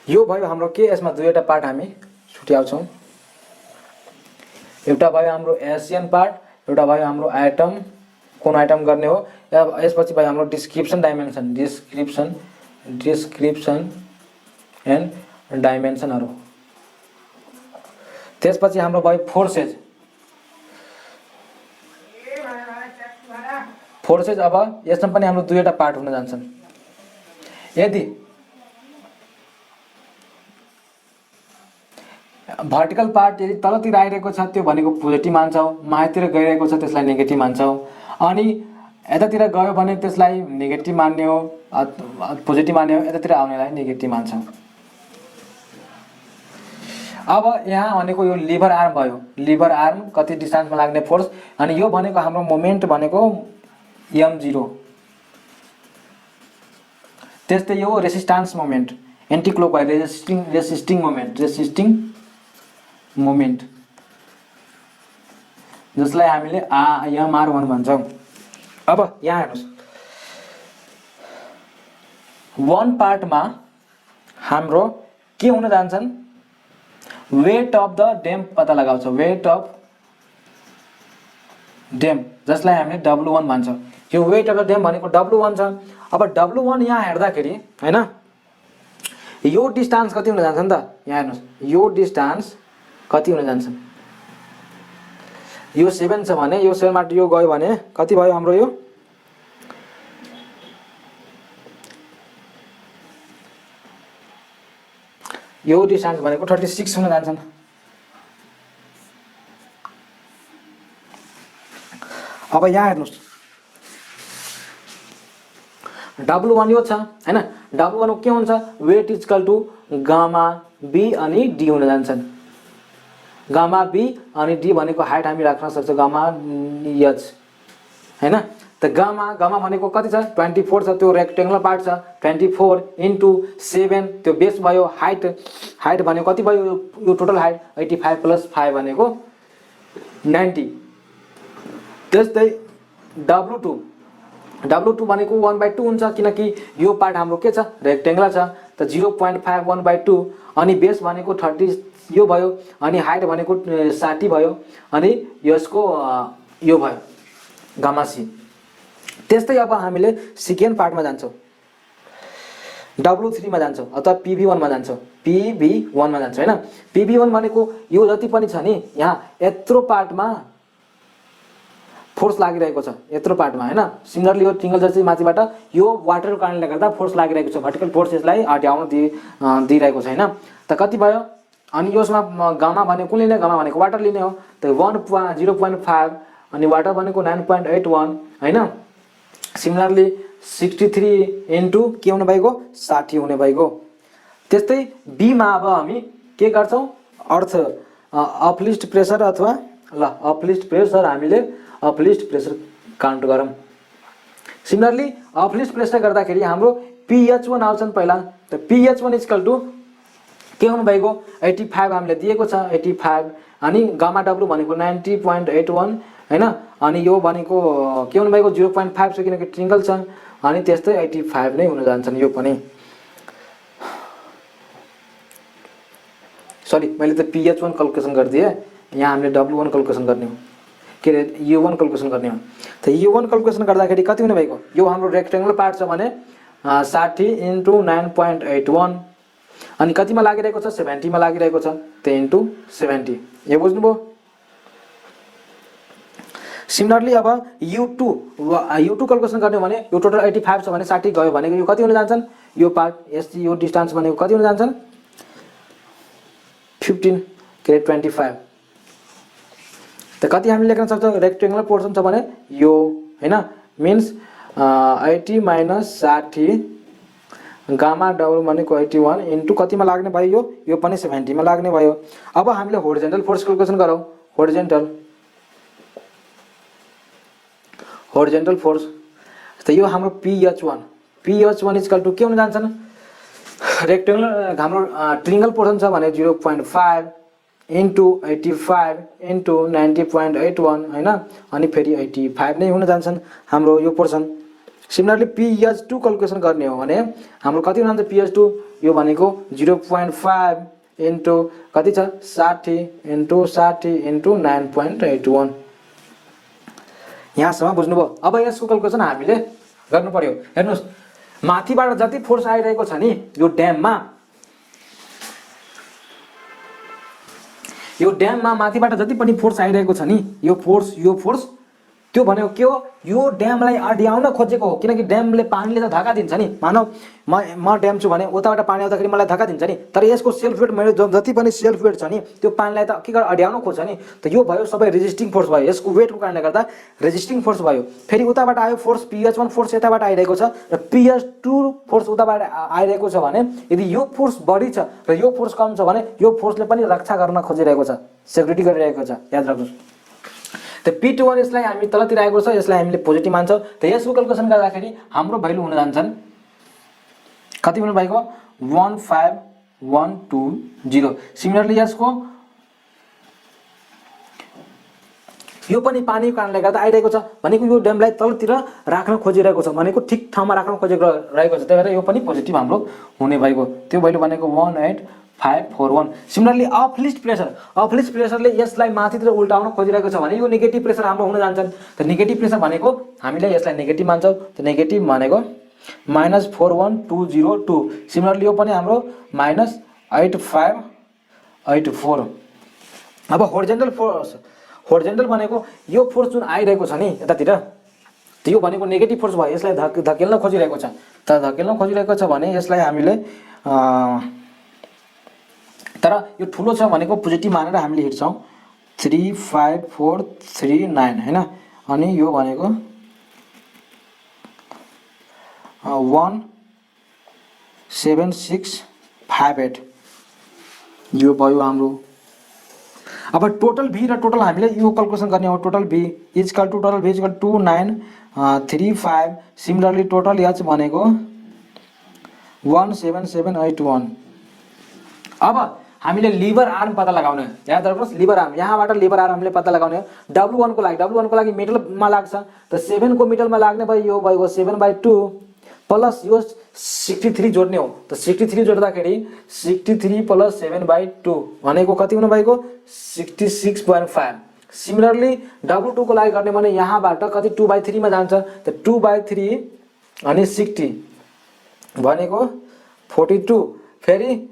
यो भयो हाम्रो के, यसमा दुईवटा पार्ट हामी छुट्याउँछौं। एउटा भयो हाम्रो एसियन पार्ट, एउटा भयो हाम्रो आइटम, कुन आइटम गर्ने हो। यसपछि भयो हाम्रो डिस्क्रिप्सन डाइमेन्सन, डिस्क्रिप्सन एन्ड डाइमेन्सनहरु। त्यसपछि हाम्रो भयो फोर्सेज। फोर्सेज अब यसमा पनि हाम्रो दुईवटा पार्ट हुन जान्छन्। यदि भर्टिकल पार्ट यदि तलतिर आइरहेको छ त्यो भनेको पोजिटिभ मान्छौं, माथितिर गइरहेको छ त्यसलाई नेगेटिभ मान्छौं, अनि यतातिर गयो भने त्यसलाई नेगेटिभ मान्ने हो, पोजिटिभ मान्ने हो, यतातिर आउनेलाई नेगेटिभ मान्छौं। अब यहाँ भनेको यो लिभर आर्म भयो। लिभर आर्म कति डिस्टेन्समा लाग्ने फोर्स, अनि यो भनेको हाम्रो मोमेन्ट भनेको m0। त्यस्तै यो resistance moment, anti clockwise resisting moment जसलाई हामीले mr1 भन्छौं। अब यहाँ हेर्नुस्, वन पार्टमा हाम्रो के हुन जान्छन्, वेट अफ द डेम पत्ता लगाउँछ। वेट अफ डेम जसलाई हामीले W1 भन्छौं। यो वेट अफ द डेम भनेको W1 छ। अब W1 यहाँ हेर्दाखेरि हैन, यो डिस्टेन्स कति हुन जान्छ नि त, यहाँ हेर्नुस्, यो डिस्टेन्स कति हुन जान्छ, यो 7 छ भने यो 7 बाट यो गयो भने कति भयो हाम्रो, यो डिस्टेन्स भनेको 36 हुन जान्छन्। अब यहाँ हेर्नुस्, W1 यो छ हैन, W1 के हुन्छ, weight equal to gamma B अनि डी हुन जान्छन्। गामा बी अनि डी भनेको हाइट हामी राख्न सक्छौं गामा एच हैन। त गामा भनेको कति छ, 24 छ, त्यो रेक्टेंगुलर पार्ट छ। 24 * 7 त्यो बेस भयो। हाइट भनेको कति भयो, यो टोटल हाइट 85 + 5 भनेको 90। त्यस्तै W2 भनेको 1/2 हुन्छ, किनकि यो पार्ट हाम्रो के छ, रेक्टेंगुलर छ। त 0.5 1/2 अनि बेस भनेको 30 यो भयो, अनि हाइट भनेको 60 भयो, अनि यसको यो भयो गामा सी। त्यस्तै अब हामीले सेकेन्ड पार्टमा जान्छौं, W3 मा जान्छौं अथवा PV1 मा जान्छौं। PV1 मा जान्छौं हैन। PV1 भनेको यो जति पनि छ नि, यहाँ यत्रो पार्टमा फोर्स लागिरहेको छ, यत्रो पार्टमा हैन। सिमिलरली यो ट्रिंगल जस्तै माथिबाट यो वाटरको कारणले गर्दा फोर्स लागिरहेको छ, भर्टिकल फोर्स यसलाई हटाउन दिइरहेको छ हैन। त कति भयो, अनि यसमा गामा भनेको कुन लिने, गामा भनेको वाटर लिने हो। त 0.5 अनि वाटर भनेको 9.81 हैन। सिमिलरली 63 * के हुने भएको, 60 हुने भएको। त्यस्तै बी मा अब हामी के गर्छौं, अर्थ अपलिफ्ट प्रेसर अथवा अपलिफ्ट प्रेसर, हामीले अपलिफ्ट प्रेसर काउन्ट गरौँ। सिमिलरली अपलिफ्ट प्रेसर गर्दाखेरि हाम्रो PH1 आउँछन् पहिला। त PH1 = के हुनु भएको, 85 हामीले दिएको छ, 85 अनि गामा W भनेको 90.81 हैन। अनि यो भनेको के हुनु भएको, 0.5 छ किनकि ट्रिंगल छ, अनि त्यस्तै 85 नै हुन जान्छन् यो पनि। सरी, मैले त PH1 क्याल्कुलेसन गर्दिए, यहाँ हामीले W1 क्याल्कुलेसन गर्ने हो, के रे U1 क्याल्कुलेसन गर्ने हो। त U1 क्याल्कुलेसन गर्दाखेरि कति हुने भएको, यो हाम्रो रेक्टेंगुलर पार्ट छ भने 60 * 9.81 अनि कतिमा लागिरहेको छ, 70 मा लागिरहेको छ। त * 70, यो बुझ्नुभयो। सिमिलरली अब U2 क्याल्कुलेसन गर्ने हो भने यो टोटल 85 छ भने 60 गयो भने यो कति हुन जान्छन्, यो पार्ट यो डिस्टेन्स भनेको कति हुन जान्छन् 15 के 25 त कति हामीले लेख्न सक्छौँ रेक्टेंगुलर पोर्सन छ भने यो हैन मिन्स 80 - 60 गामा डबल भनेको 81 इन्टु कतिमा लाग्ने भयो यो पनि 70 मा लाग्ने भयो। अब हामीले होरिजेन्टल फोर्स क्याल्कुलेसन गरौँ। होरिजेन्टल फोर्स त यो हाम्रो PH1 इक्वल टु के हुन जान्छन् रेक्टेंगुलर हाम्रो ट्रायंगल पोर्सन छ भने 0.5 इन्टु 85 इन्टु 90.81 हैन अनि फेरि 85 नै हुन जान्छन् हाम्रो यो पोर्सन। सिमिलरली PH2 क्याल्कुलेसन गर्ने हो भने हाम्रो कति हुन जान्छ PH2 यो भनेको 0.5 इन्टु कति छ 60 इन्टु 60 इन्टु 9.81 यहाँसम्म बुझ्नुभयो। अब यसको क्याल्कुलेसन हामीले गर्नु पर्यो। हेर्नुस् माथिबाट जति फोर्स आइरहेको छ नि यो ड्याममा माथिबाट जति पनि फोर्स आइरहेको छ नि यो फोर्स त्यो भनेको के हो यो ड्यामलाई अड्याउन खोजेको हो किनकि ड्यामले पानीले त धक्का दिन्छ नि मानव म ड्याम छु भने उताबाट पानी आउँदाखेरि मलाई धक्का दिन्छ नि तर यसको सेल्फ वेट मैले जति पनि सेल्फ वेट छ नि त्यो पानीलाई त के गरेर अड्याउन खोज्छ नि त यो भयो सबै रेजिस्टिङ फोर्स भयो। यसको वेटको कारणले गर्दा रेजिस्टिङ फोर्स भयो। फेरि उताबाट आयो फोर्स PH1 फोर्स यताबाट आइरहेको छ र PH2 फोर्स उताबाट आइरहेको छ भने यदि यो फोर्स बढी छ र यो फोर्स कम छ भने यो फोर्सले पनि रक्षा गर्न खोजिरहेको छ सेक्युरिटी गरिरहेको छ याद राख्नुस्। त P21 यसलाई हामी तलतिर आएको छ यसलाई हामीले पोजिटिभ मान्छौँ त यसको क्याल्कुलेसन गर्दाखेरि हाम्रो भ्यालु हुन जान्छन् कति हुनु भएको 15120। सिमिलरली यसको यो पनि पानीको कारणले गर्दा आइरहेको छ भनेको यो ड्यामलाई तलतिर राख्न खोजिरहेको छ भनेको ठिक ठाउँमा राख्न खोजेको रहेको छ त्यही भएर यो पनि पोजिटिभ हाम्रो हुने भएको त्यो भ्यालु भनेको 18541। सिमिलरली अपलिफ्ट प्रेसरले यसलाई माथितिर उल्टाउन खोजिरहेको छ भने यो नेगेटिभ प्रेसर हाम्रो हुन जान्छन्। त नेगेटिभ प्रेसर भनेको हामीले यसलाई नेगेटिभ मान्छौँ त नेगेटिभ भनेको -41202। सिमिलरली यो पनि हाम्रो -8584। अब होरिजेन्टल भनेको यो फोर्स जुन आइरहेको छ नि यतातिर त्यो भनेको नेगेटिभ फोर्स भयो यसलाई धकेल्न खोजिरहेको छ त धकेल्न खोजिरहेको छ भने यसलाई हामीले तर यो ठुलो छ भनेको पोजिटिभ मानेर हामीले हिड्छौँ 35439 हैन अनि यो भनेको 17658 यो भयो हाम्रो। अब टोटल भी र टोटल हामीले यो क्याल्कुलेसन गर्ने हो। Total V equal to 2935। Similarly total H भनेको 17781। अब हामीले लिभर आर्म पत्ता लगाउने याद राख्नुस् लिभर आर्म यहाँबाट लिभर आर्म हामीले पत्ता लगाउने हो। W1 को लागि मिडलमा लाग्छ त 7 को मिडलमा लाग्ने भयो यो भएको 7/2 प्लस यो 63 जोड्ने हो त 63 जोड्दाखेरि 63 + 7/2 भनेको कति हुनु भएको 66.5। सिमिलरली W2 को लागि गर्ने भने यहाँबाट कति 2/3 मा जान्छ त 2/3 अनि 60 भनेको 42। फेरि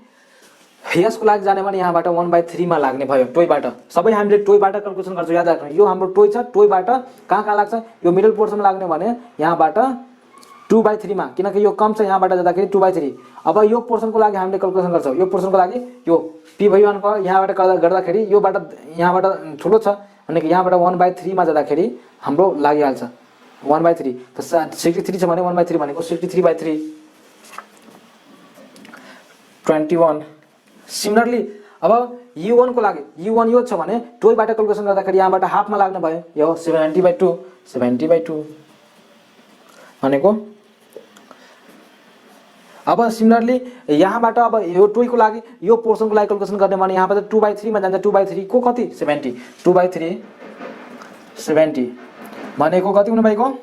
यसको लागि जाने भने यहाँबाट 1/3 मा लाग्ने भयो टोयबाट। सबै हामीले टोयबाट क्याल्कुलेसन गर्छौँ याद राख्नु यो हाम्रो टोय छ टोयबाट कहाँ लाग्छ यो मिडल पोर्सनमा लाग्ने भने यहाँबाट 2/3 मा किनकि यो कम छ यहाँबाट जाँदाखेरि 2/3। अब यो पोर्सनको लागि हामीले क्याल्कुलेसन गर्छौँ यो पोर्सनको लागि यो P/1 को यहाँबाट गर्दाखेरि योबाट यहाँबाट ठुलो छ अनि यहाँबाट 1/3 मा जाँदाखेरि हाम्रो लागिहाल्छ 1/3 त 63 छ भने 1/3 भनेको 63/3 21। सिमिलरली अब U1 को लागि U1 यो छ भने टोयबाट क्याल्कुलेसन गर्दाखेरि यहाँबाट हाफमा लाग्ने भयो यो 70/2 भनेको। अब सिमिलरली यहाँबाट अब यो टोयको लागि यो पोर्सनको लागि क्याल्कुलेसन गर्ने भने यहाँबाट 2/3 मा जान्छ 2/3 को कति 70 2/3 70 भनेको कति हुनु भएको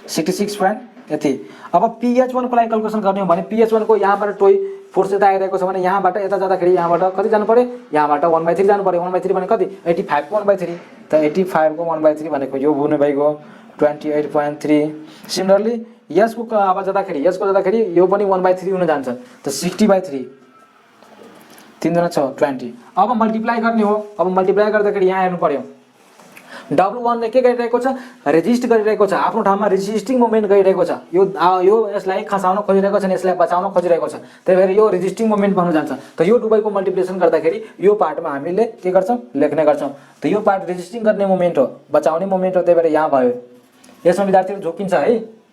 66 पॉइन्ट यति। अब PH1 को लागि क्याल्कुलेसन गर्ने हो भने PH1 को यहाँबाट टोय फोर्स यता आइरहेको छ भने यहाँबाट यता जाँदाखेरि यहाँबाट कति जानु पर्यो यहाँबाट 1/3 जानु पर्यो 1/3 भने कति 85 को 1/3 त 85 को 1/3 भनेको यो हुने भएको 28.3। सिमिलरली यसको अब जाँदाखेरि यो पनि 1/3 हुन जान्छ त 60/3 3 जना छ 20। अब मल्टिप्लाई गर्ने हो। अब मल्टिप्लाई गर्दाखेरि यहाँ हेर्नु पर्यो W1 ले के गरिरहेको छ, रेजिस्ट गरिरहेको छ, आफ्नो ठाउँमा रेजिस्टिङ मोमेन्ट गरिरहेको छ। यो यसलाई खसाउन खोजिरहेको छ, यसलाई बचाउन खोजिरहेको छ, त्यही भएर यो रेजिस्टिङ मोमेन्ट बन्न जान्छ। त यो दुवैको मल्टिप्लिकेसन गर्दाखेरि यो पार्टमा हामीले के गर्छौँ, लेख्ने गर्छौँ। त यो पार्ट रेजिस्टिङ गर्ने मोमेन्ट हो, बचाउने मोमेन्ट हो, त्यही भएर यहाँ भयो। यसमा विद्यार्थीहरू झोकिन्छ है।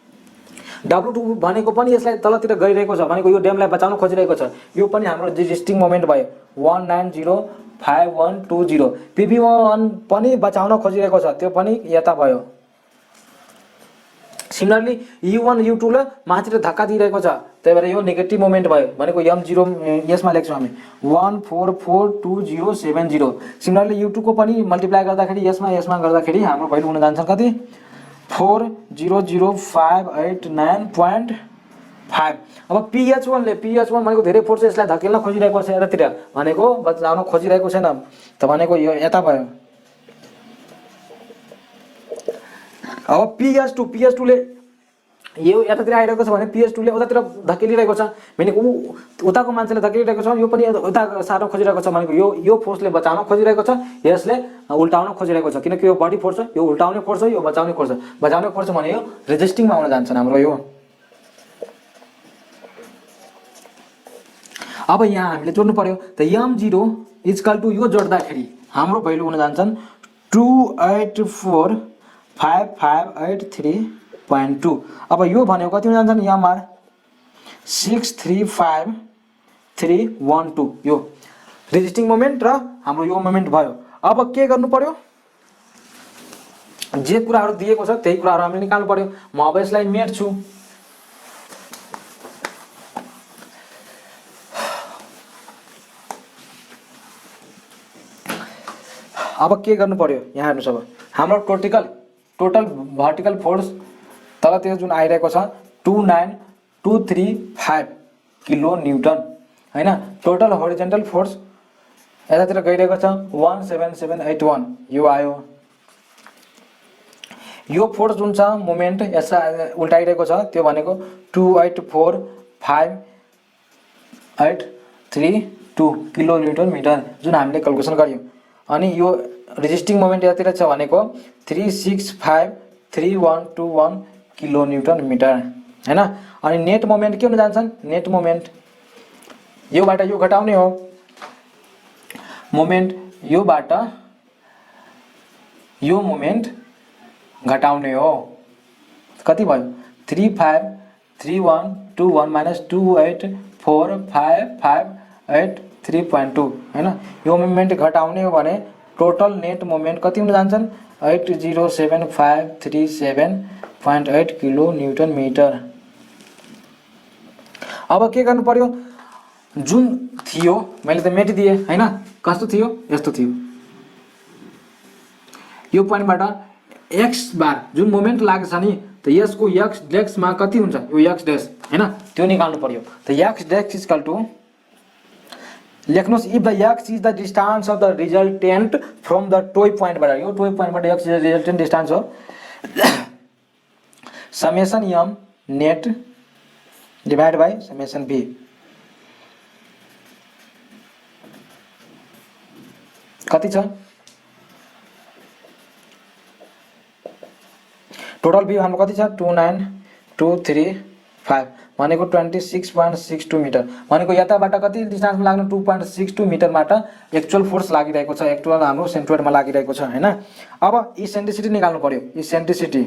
W2 भनेको पनि यसलाई तलतिर गइरहेको छ, भनेको यो ड्यामलाई बचाउन खोजिरहेको छ, यो पनि हाम्रो रेजिस्टिङ मोमेन्ट भयो 1905120। PP1 पनि बचाउन खोजिरहेको छ, त्यो पनि यता भयो। सिमिलरली U1 U2 ले माथितिर धक्का दिइरहेको छ, त्यही भएर यो नेगेटिभ मोमेन्ट भयो, भनेको M0 यसमा लेख्छौँ हामी 1442070। सिमिलरली U2 को पनि मल्टिप्लाई गर्दाखेरि यसमा गर्दाखेरि हाम्रो भ्यालु हुन जान्छ कति 4005895। अब PH1 ले भनेको धेरै फोर्स यसलाई धकेल्न खोजिरहेको छ यतातिर, भनेको बचाउन खोजिरहेको छैन, त भनेको यो यता भयो। अब PH2 ले यो यतातिर आइरहेको छ भने PH2 ले उतातिर धकेलिरहेको छ, भनेको उताको मान्छेले धकेलिरहेको छ, यो पनि उता सार्न खोजिरहेको छ, भनेको यो फोर्सले बचाउन खोजिरहेको छ, यसले उल्टाउन खोजिरहेको छ, किनकि यो बडी फोर्स हो, यो उल्टाउने फोर्स हो, यो बचाउने फोर्स हो। बचाउने फोर्स भने यो रेजिस्टिङमा आउन जान्छ हाम्रो यो। अब यहाँ हामीले जोड्नु पर्यो, त M0 इक्वल टु यो जोड्दाखेरि हाम्रो भ्यालु हुन जान्छन् 2845583.2। अब यो भनेको कति हुन जान्छन्, MR 635312। यो रेजिस्टिङ मोमेन्ट र हाम्रो यो मोमेन्ट भयो। अब के गर्नु पर्यो, जे कुराहरू दिएको छ त्यही कुराहरू हामीले निकाल्नु पर्यो। म अब यसलाई मेट्छु। अब के गर्नु पर्यो, यहाँ हेर्नुस्। अब हाम्रो टोटल भर्टिकल फोर्स तलतिर जुन आइरहेको छ 29235 किलो न्युटन हैन। टोटल होरिजेन्टल फोर्स यतातिर गइरहेको छ 17781, यो आयो। यो फोर्स जुन छ मोमेन्ट यसलाई उल्टाइरहेको छ, त्यो भनेको 284583.2 किलो न्युटन मिटर, जुन हामीले क्याल्कुलेसन गर्यौं। अनि यो रेजिस्टिङ मोमेन्ट यतातिर छ भनेको 36531221 किलो न्युटन मिटर हैन। अनि नेट मोमेन्ट के हुन जान्छन्, नेट मोमेन्ट योबाट यो घटाउने हो, मोमेन्ट योबाट यो मोमेन्ट घटाउने हो। कति भयो 353121 माइनस 2845583.2 हैन। यो मोमेन्ट घटाउने हो भने टोटल नेट मोमेन्ट कति हुन जान्छन् 807537.8 किलो न्युटन मिटर। अब के गर्नु पर्यो, जुन थियो मैले त मेटिदिए हैन, कस्तो थियो, यस्तो थियो। यो पोइन्टबाट x बार जुन मोमेन्ट लाग्छ नि, त यसको x डेक्स मा कति हुन्छ, यो x डेक्स हैन, त्यो निकाल्नु पर्यो। त x डेक्स इक्वल टु लेख्नुस्, if the x is the distance of the resultant from the toe point बाट, यो टोय पॉइंट बाट x is the resultant distance हो, summation m net divide by summation b। कति छ टोटल बी हाम्रो कति छ 29235 भनेको 26.62 मिटर, भनेको यताबाट कति डिस्टेन्समा लाग्नु 2.62 मिटरबाट एक्चुअल फोर्स लागिरहेको छ, एक्चुअल हाम्रो सेन्ट्रोइडमा लागिरहेको छ हैन। अब इसेन्ट्रिसिटी निकाल्नु पर्यो, eccentricity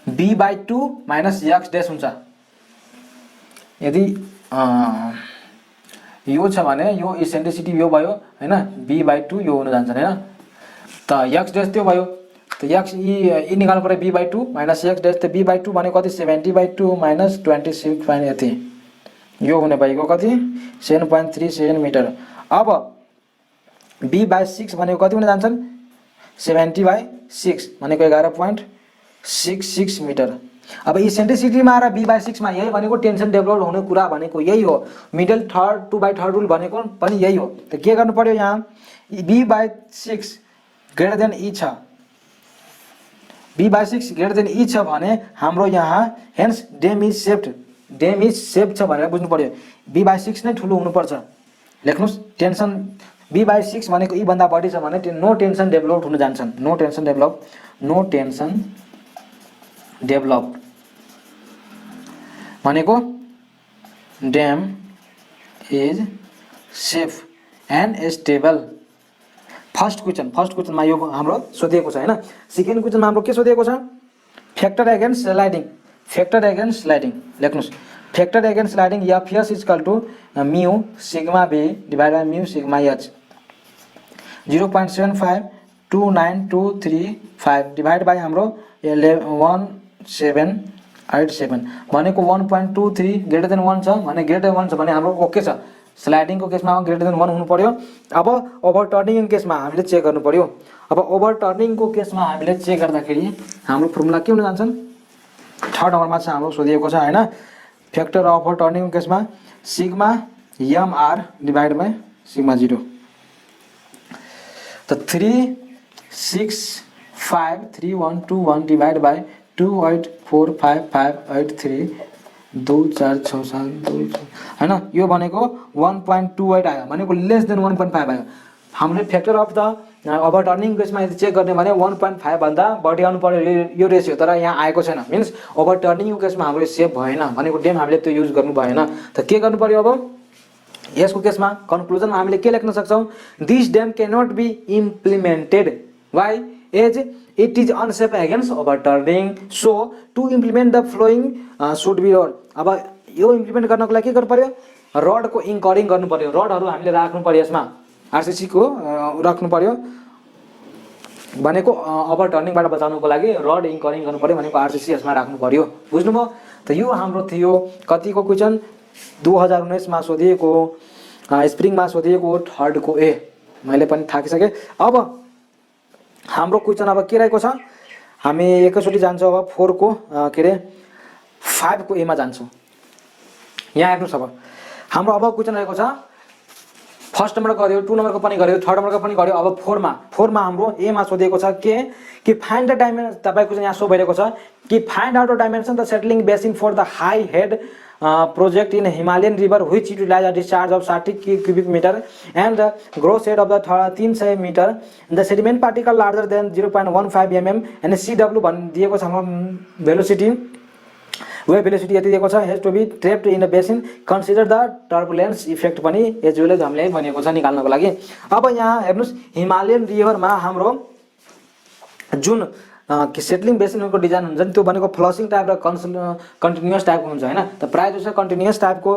b/2 minus x dash हुन्छ। यदि यो छ भने यो इसेन्ट्रिसिटी यो भयो हैन, b/2 यो हुन जान्छ हैन, त x डैश त्यो भयो। त x ई निकाल्नु पर्यो b/2 माइनस x डैश, त b/2 भनेको कति 70/2 माइनस 26.80, यो हुने भएको कति 7.37 मिटर। अब b/6 भनेको कति हुन जान्छन् 70/6 भनेको 11.66 मिटर। अब इसेन्ट्रिसिटी मा र b/6 मा यही भनेको टेन्सन डेभलप हुने कुरा भनेको यही हो, मिडल थर्ड 2/3 रुल भनेको पनि यही हो। त के गर्नु पर्यो, यहाँ b/6 ग्रेटर देन e छ, b/6 ग्रेटर देन e छ भने हाम्रो यहाँ हेन्स डेम इज सेप्ड छ भनेर बुझ्नु पर्यो। b/6 नै ठुलो हुनुपर्छ। लेख्नुस् टेन्सन B/6 भनेको E भन्दा बढी छ भने नो टेन्सन डेभलप हुन जान्छन्, नो टेन्सन डेभलप भनेको dam is safe and stable. First क्वेसनमा यो हाम्रो सोधिएको छ हैन। सेकेन्ड क्वेसनमा हाम्रो के सोधिएको छ, फ्याक्टर एगेन्स्ट स्लाइडिङ लेख्नुस्। Factor against sliding FS equal to mu sigma B divide by mu sigma H 0.752923 divide by हाम्रो 1787 भनेको 1.23 ग्रेटर देन 1 छ भने ग्रेटर देन 1 छ भने हाम्रो ओके छ। स्लाइडिङको केसमा ग्रेटर देन 1 हुनु पर्यो। अब ओभरटर्निङ केसमा हामीले चेक गर्नु पर्यो। अब ओभरटर्निङको केसमा हामीले चेक गर्दाखेरि हाम्रो फर्मुला के हुन जान्छन्, थर्ड नम्बरमा चाहिँ हाम्रो सोधिएको छ हैन। फ्याक्टर अफ ओभरटर्निङको केसमा sigma MR divide by sigma 0 त 3653121 डिभाइड बाइ 284553 2467 हैन। यो भनेको 1.28 आयो भनेको लेस देन 1.5 आयो। हामीले फ्याक्टर अफ द ओभरटर्निङ केसमा यदि चेक गर्ने भने 1.5 भन्दा बढी आउनु पर्यो यो रेसियो, तर यहाँ आएको छैन। मिन्स ओभरटर्निङको केसमा हाम्रो सेभ भएन भनेको डेम हामीले त्यो युज गर्नु भएन। त के गर्नु पर्यो अब यसको केसमा कन्क्लुजनमा हामीले के लेख्न सक्छौं, this dam can not be implemented why as it is unsafe against overturning, so to implement the flowing should be road. अब यो इम्प्लिमेन्ट गर्नको लागि के गर्नु पर्यो, रडको इन्करिङ गर्नु पर्यो। रडहरू हामीले राख्नु पर्यो, यसमा RCC को राख्नु पर्यो भनेको ओभरटर्निङबाट बचाउनको लागि रड इन्करिङ गर्नु पर्यो भनेको RCC यसमा राख्नु पर्यो। बुझ्नुभयो। त यो हाम्रो थियो कतिको क्वेशन 2019 मा सोधिएको स्प्रिङमा सोधिएको थर्डको ए मैले पनि थाकिसके। अब हाम्रो क्वेशन अब के रहेको छ, हामी एकैचोटी जान्छौँ अब 4 को के रे 5 को ए मा जान्छौँ। यहाँ हेर्नुस् अब हाम्रो अब क्वेशन रहेको छ, फर्स्ट नम्बर गर्यो, 2 नम्बरको पनि गर्यो, थर्ड नम्बरको पनि गर्यो। अब 4 मा हाम्रो ए मा सोधिएको छ कि फाइन्ड द डाइमेन्सन, तपाईको चाहिँ यहाँ सो भइरहेको छ कि find out the dimension the settling basin for the high head project in Himalayan river which utilize a discharge of 60 cubic meter and the gross head of the 300 meter, the sediment particle larger than 0.15 mm and CW भनिदिएको छ हाम्रो velocity wave velocity यति दिएको छ, has to be trapped in a basin, consider the turbulence effect पनि as well as हामीले भनेको छ निकाल्नको लागि। अब यहाँ हेर्नुस् हिमालयन रिभरमा हाम्रो जुन सेटलिङ बेसिनको डिजाइन हुन्छ नि त्यो भनेको फ्लसिङ टाइप र कन्टिन्युअस टाइपको हुन्छ हैन। त प्राय जसो कन्टिन्युअस टाइपको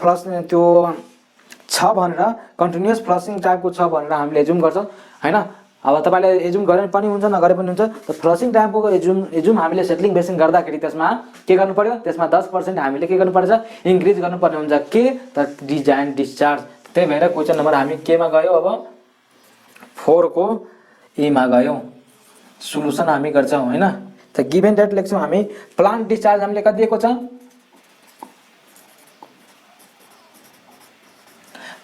फ्लस त्यो छ भनेर कन्टिन्युअस फ्लसिङ टाइपको छ भनेर हामीले एजुम गर्छौं हैन। अब तपाईले एजुम गरे पनि हुन्छ नगरे पनि हुन्छ। त फ्लसिङ टाइपको एजुम हामीले सेटलिङ बेसिन गर्दाखेरि त्यसमा के गर्नु पर्यो, त्यसमा 10% हामीले के गर्नु पर्छ, इन्क्रिज गर्नु पर्ने हुन्छ के त डिजाइन डिस्चार्ज। त्यही भएर क्वेशन नम्बर हामी के मा गयो, अब 4 को ए मा गयो। सोलुसन हामी गर्छौं हैन। त गिवन दैट लेख्छौं हामी, प्लान्ट डिस्चार्ज हामीले कति दिएको छ,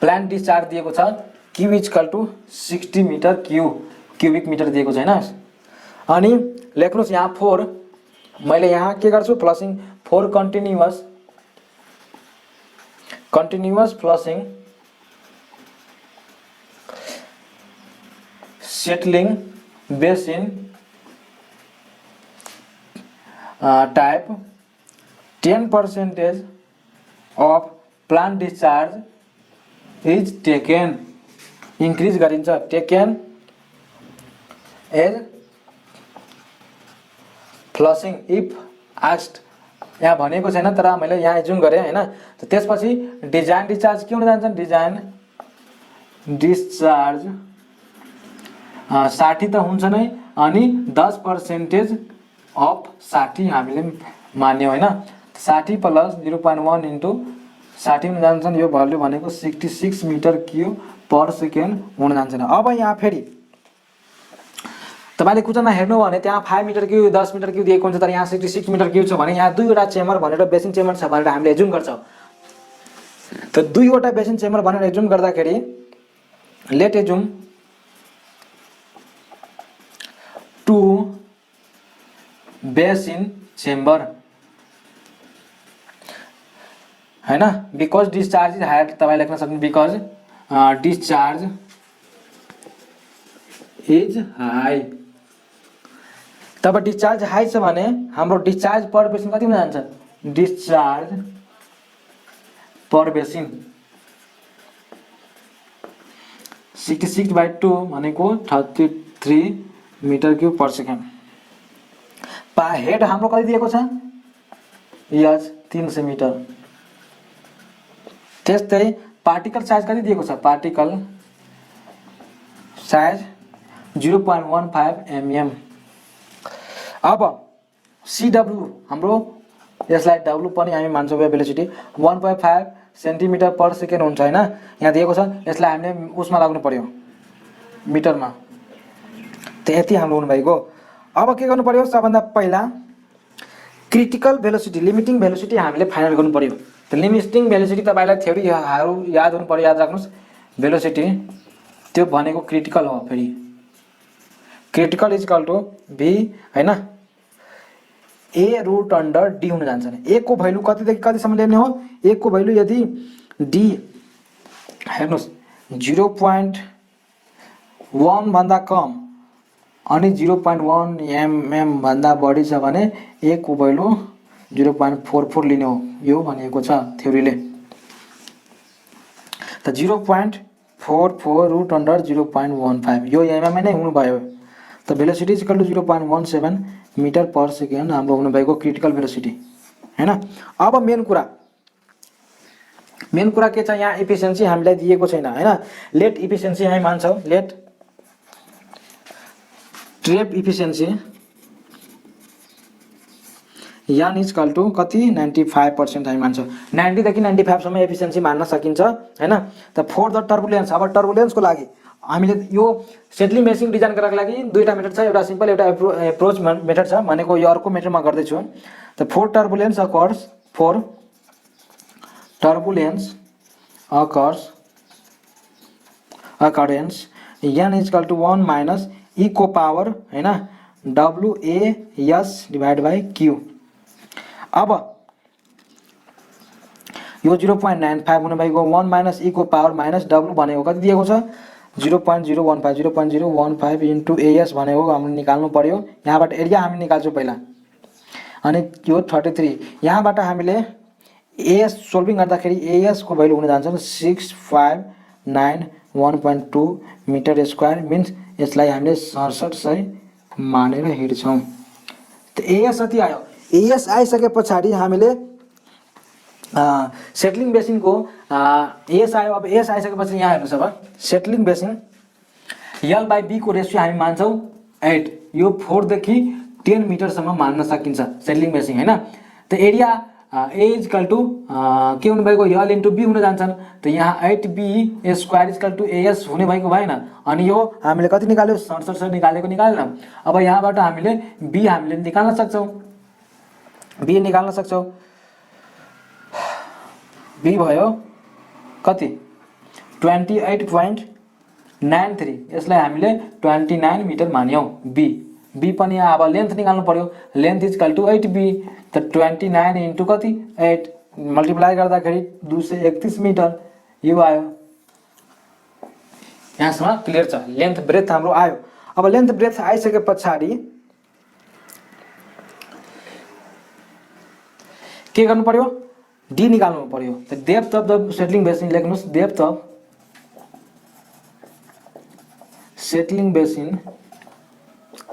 प्लान्ट डिस्चार्ज दिएको छ Q equal to 60 metre cubic metre दिएको छ हैन। अनि लेख्नुस् यहाँ 4 मैले यहाँ के गर्छु, flushing 4 continuous flushing settling basin type 10% of plant discharge is taken, increase गरिन्छ, taken as flushing if asked। यहाँ भनेको छैन तर मैले यहाँ एजुम गरे हैन। त त्यसपछि डिजाइन डिस्चार्ज के हुन जान्छ, डिजाइन डिस्चार्ज 60 त हुन्छ नै अनि 10% अफ 60 हामीले मान्यो हैन। 60 प्लस 0.1 इन्टु 60 हुन जान्छन्, यो भ्यालु भनेको 66 मिटर क्यूब पर सेकेन्ड हुन जान्छन्। अब यहाँ फेरि तपाईले क्वेशनमा हेर्नु भने त्यहाँ 5 मिटर क्यूब 10 मिटर क्यूब दिएको हुन्छ, तर यहाँ 66 मिटर क्यूब छ भने यहाँ दुईवटा चेम्बर भनेर बेसिन चेम्बर छ भनेर हामीले एजुम गर्छौं। त दुईवटा बेसिन चेम्बर भनेर एजुम गर्दाखेरि लेट एजुम 2 बेसिन चेम्बर हैन। बिकज डिस्चार्ज इज हायर, तपाईले लेख्न सक्नु बिकज डिस्चार्ज इज हाई। तब डिस्चार्ज हाई छ भने हाम्रो डिस्चार्ज पर बेसिन कति हुन जान्छ? डिस्चार्ज पर बेसिन 66/2 भनेको 33 metre cube per second. Head हाम्रो कति दिएको छ? यस 300 मिटर। त्यस्तै पार्टिकल साइज कति दिएको छ? Particle size 0.15 mm। अब CW हाम्रो यसलाई W पनि हामी मान्छौँ भेलोसिटी 1.5 सेन्टिमिटर पर सेकेन्ड हुन्छ हैन। यहाँ दिएको छ, यसलाई हामीले उसमा लाग्नु पर्यो मिटरमा। त यति हाम्रो हुनु भएको। अब के गर्नु पर्यो? सबभन्दा पहिला क्रिटिकल भेलोसिटी लिमिटिङ भेलोसिटी हामीले फाइनल गर्नु पर्यो। त लिमिटिङ भेलोसिटी तपाईलाई थ्योरीहरु याद हुनु पर्यो, याद राख्नुस्। भेलोसिटी त्यो भनेको क्रिटिकल हो। फेरि critical is equal to V हैन A रूट अंडर D हुन जान्छ नि। A को भ्यालु कतिदेखि कतिसम्म ल्याउने हो? A को भ्यालु यदि D हेर्नुस् 0.1 भन्दा कम अनि 0.1 mm भन्दा बढी छ भने A को भ्यालु 0.44 लिने हो। यो भनेको छ थ्योरीले। त 0.44 रूट अंडर 0.15 यो mm नै हुनु भयो। त velocity is equal to 0.17 metre per second हाम्रो हुनु भएको क्रिटिकल भेलोसिटी हैन। अब मेन कुरा के छ? यहाँ इफिसिएन्सी हामीलाई दिएको छैन हैन। लेट इफिसिएन्सी हामी मान्छौँ। लेट ट्रेप इफिसिएन्सी यान इज इक्वल टु कति 95% हामी मान्छौँ। 90 देखि 95 सम्म एफिसिएन्सी मान्न सकिन्छ हैन। त फर द टर्बुलेन्स, अब टर्बुलेन्सको लागि हामीले यो सेटलिङ मेसिन डिजाइन गर्नको लागि दुईटा मेथड छ, एउटा सिम्पल एउटा एप्रोच मेथड छ भनेको यो अर्को मेथडमा गर्दै छु। त for turbulence occurs occurrence n is equal to 1 minus e को पावर हैन WAS डिवाइड बाइ Q। अब यो 0.95 हुने भएको 1 माइनस e को पावर माइनस W भनेको कति दिएको छ? 0.015 इन्टु AS भनेको हामीले निकाल्नु पर्यो। यहाँबाट एरिया हामी निकाल्छौँ पहिला। अनि यो 33 यहाँबाट हामीले AS सोल्भिङ गर्दाखेरि AS को भ्यालु हुन जान्छ 6591.2 मिटर स्क्वायर मिन्स यसलाई हामीले 6700 मानेर हिड्छौँ। त AS कति आयो? AS आइसके पछाडि हामीले सेटलिङ बेसिनको AS आयो। अब AS आइसकेपछि यहाँ हेर्नुस्, अब settling basin L by B को रेसियो हामी मान्छौँ 8। यो 4 देखि 10 मिटरसम्म मान्न सकिन्छ सेटलिङ बेसिन हैन। त area A is equal to के हुनु भएको? L इन्टु B हुन जान्छन्। त यहाँ 8B square is equal to AS हुने भएको भएन। अनि यो हामीले कति निकाल्यो? 6700 निकालेन। अब यहाँबाट हामीले B हामीले निकाल्न सक्छौँ। B भयो कति? 28.93। यसलाई हामीले 29 मिटर मान्यौं। B पनि अब लेन्थ निकाल्नु पर्यो। Length is equal to 8B। त 29 इन्टु कति 8 मल्टिप्लाई गर्दाखेरि 231 मिटर यो आयो। यहाँसम्म क्लियर छ? लेन्थ ब्रेथ हाम्रो आयो। अब लेन्थ ब्रेथ आइसके पछाडि के गर्नु पर्यो? D निकाल्नु पर्यो। त depth of the settling basin लेख्नुस्। Depth of settling basin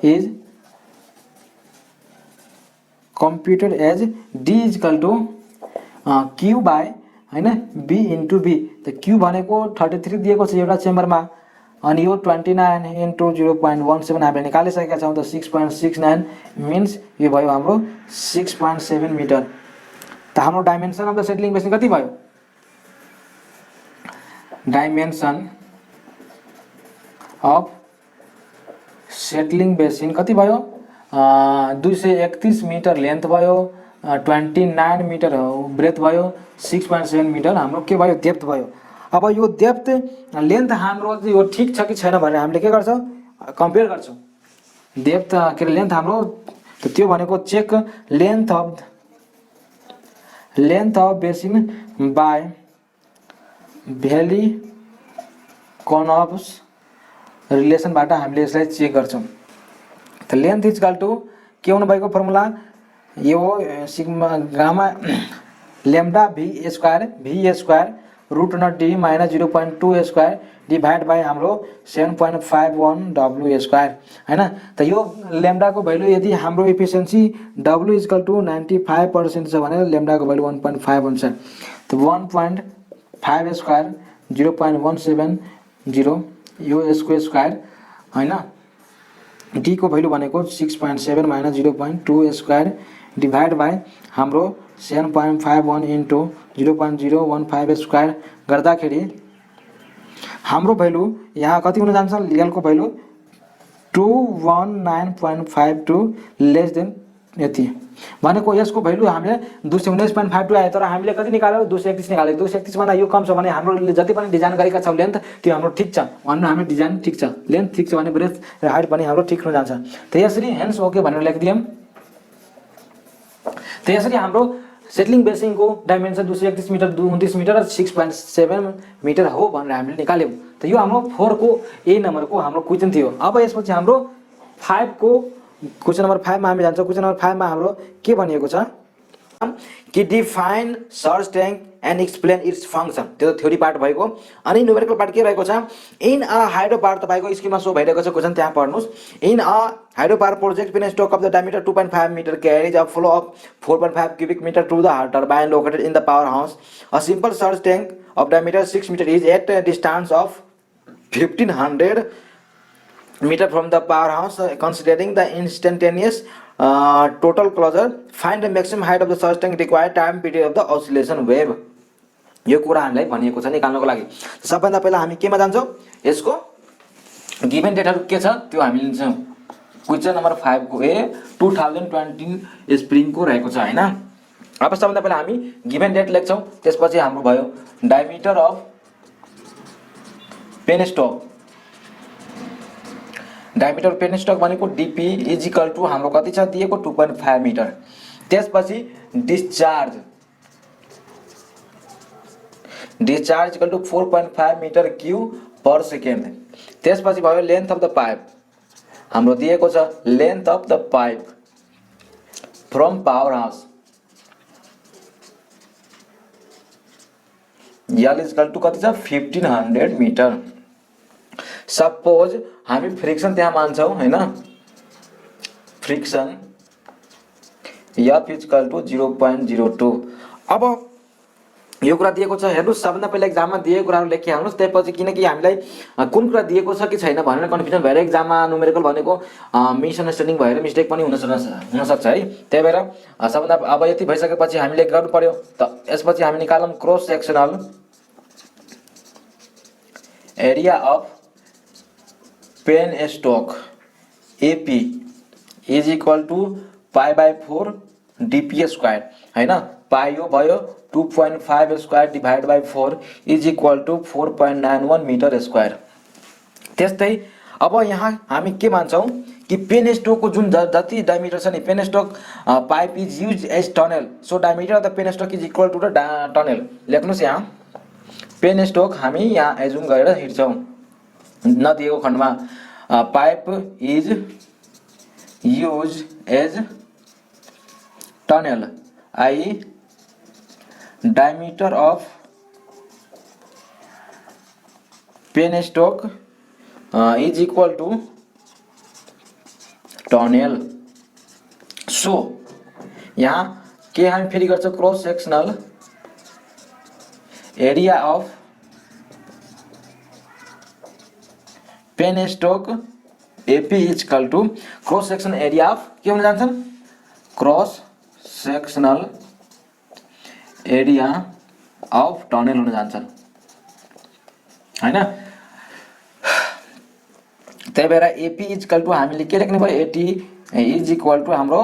is computed as D is equal to Q by हैन B into B। त Q भनेको 33 दिएको छ एउटा चेम्बरमा अनि यो 29 into 0.17 हामीले निकालिसकेका छौं। त 6.69 मिन्स यो भयो हाम्रो 6.7 मिटर। त हाम्रो dimension of the settling basin कति भयो? डाइमेन्सन अफ सेटलिङ बेसिन कति भयो? 231 मिटर लेन्थ भयो, 29 मिटर ब्रेथ भयो, 6.7 मिटर हाम्रो के भयो? डेप्थ भयो। अब यो डेप्थ लेन्थ हाम्रो यो ठीक छ कि छैन भनेर हामीले के गर्छौं? कम्पेयर गर्छौं। डेप्थ के लेन्थ हाम्रो त त्यो भनेको check length of basin by भ्याली कनभ्स रिलेसनबाट हामीले यसलाई चेक गर्छौँ। त लेन्थ इक्वल टु के हुनु भएको फर्मुला यो हो sigma gamma lambda V square root not D minus 0.2 square divide by हाम्रो 7.51 डब्लु स्क्वायर हैन। त यो लैम्डा को भ्यालु यदि हाम्रो एफिसिएन्सी डब्लु इक्वल टु 95% छ भने लैम्डा को भ्यालु 1.5 हुन्छ। त 1.5 स्क्वायर 0.170 यो यसको स्क्वायर हैन। डी को भ्यालु भनेको 6.7 माइनस 0.2 स्क्वायर डिवाइड बाई हाम्रो 7.51 इन्टु 0.015 स्क्वायर गर्दाखेरि हाम्रो भ्यालु यहाँ कति हुन जान्छ यल को भ्यालु 219.52 लेस देन यति भनेको यसको भ्यालु हामीले 219.52 आयो तर हामीले कति निकाल्यो 231 निकाल्यो। 231 भन्दा यो कम छ भने हाम्रो जति पनि डिजाइन गरेका छौं लेन्थ त्यो हाम्रो ठीक छ भन्नु हाम्रो डिजाइन ठीक छ लेन्थ ठीक छ भने ब्रेथ र हाइट पनि हाम्रो ठीक हुन जान्छ। त यसरी हेन्स ओके भनेर लेखिदियौं। त यसरी हाम्रो सेटलिङ बेसिङ को डाइमेन्सन 231 मिटर 29 मिटर र 6.7 मिटर हो भनेर हामीले निकाल्यौं। त यो हाम्रो 4 को ए नम्बर को हाम्रो क्वेशन थियो। अब यसपछि हाम्रो 5 को क्वेशन नम्बर 5 मा हामी जान्छौं। क्वेशन नम्बर 5 मा हाम्रो के भनिएको छ कि define search tank and explain its function त्यो थ्योरी पार्ट भएको। अनि न्यूमेरिकल पार्ट के रहेको छ इन अ हाइड्रो पावर तपाईको स्क्रिनमा सो भइरहेको छ क्वेशन त्यहाँ पढ्नुस्। In a hydro power project penstock of the diameter 2.5 metre carries a flow of 4.5 cubic meter to the turbine located in the powerhouse. A simple surge tank of diameter 6 meter is at a distance of 1500 meter from the powerhouse. Considering the instantaneous total closure, find the maximum height of the surge tank required time period of the oscillation wave. यो कुरा हामीलाई भनिएको छ निकाल्नको लागि। सबभन्दा पहिला हामी केमा जान्छौं यसको गिवन डेटाहरु के छ त्यो हामी लिन्छौं। क्वेशन नम्बर 5 को ए 2020 स्प्रिङ को रहेको छ हैन। अब सबभन्दा पहिला हामी गिवन डेट लेख्छौं त्यसपछि हाम्रो भयो diameter of penstock. Diameter penstock भनेको डीपी इज इक्वल टु हाम्रो कति छ दिएको 2.5 मिटर। त्यसपछि discharge equal to 4.5 metre cube per second. त्यसपछि भयो लेन्थ अफ द पाइप हाम्रो दिएको छ length of the pipe from power house L is equal to कति छ 1500 मिटर। सपोज हामी फ्रिक्सन त्यहाँ मान्छौं हैन friction F is equal to 0.02। अब यो कुरा दिएको छ हेर्नु सबभन्दा पहिला एक्जाममा दिएको कुराहरु लेखि हाल्नुस्। त्यसपछि किनकि हामीलाई कुन कुरा दिएको छ कि छैन भनेर कन्फ्युजन भएर एक्जाममा न्यूमेरिकल भनेको मिसअन्डरस्ट्यान्डिङ भएर मिस्टेक पनि हुन सक्छ है। त्यही भएर सबभन्दा अब यति भइसकेपछि हामीले गर्नु पर्यो। त यसपछि हामी निकालौं cross sectional area of penstock AP is equal to π/4 dp square हैन। पाइ यो भयो 2.5 square divide by 4 is equal to 4.91 metre square. त्यस्तै अब यहाँ हामी के मान्छौं कि पेनस्टोक को जुन जति डायमिटर छ नि penstock pipe is use as tunnel. So diameter of the penstock is equal to the tunnel. लेख्नुस् यहाँ पेनस्टोक हामी यहाँ एजुम गरेर हिड्छौं नदिएको खण्डमा pipe is use as tunnel I diameter of penstock is equal to tunnel. So यहाँ के हामी फेरि गर्छ cross sectional area of penstock AP is equal to cross section area of के हुन जान्छन् cross sectional area of tunnel हुन जान्छन् हैन। त्यही भएर AP इज इक्वल टु हामीले के लेख्ने भयो 80 इज इक्वल टु हाम्रो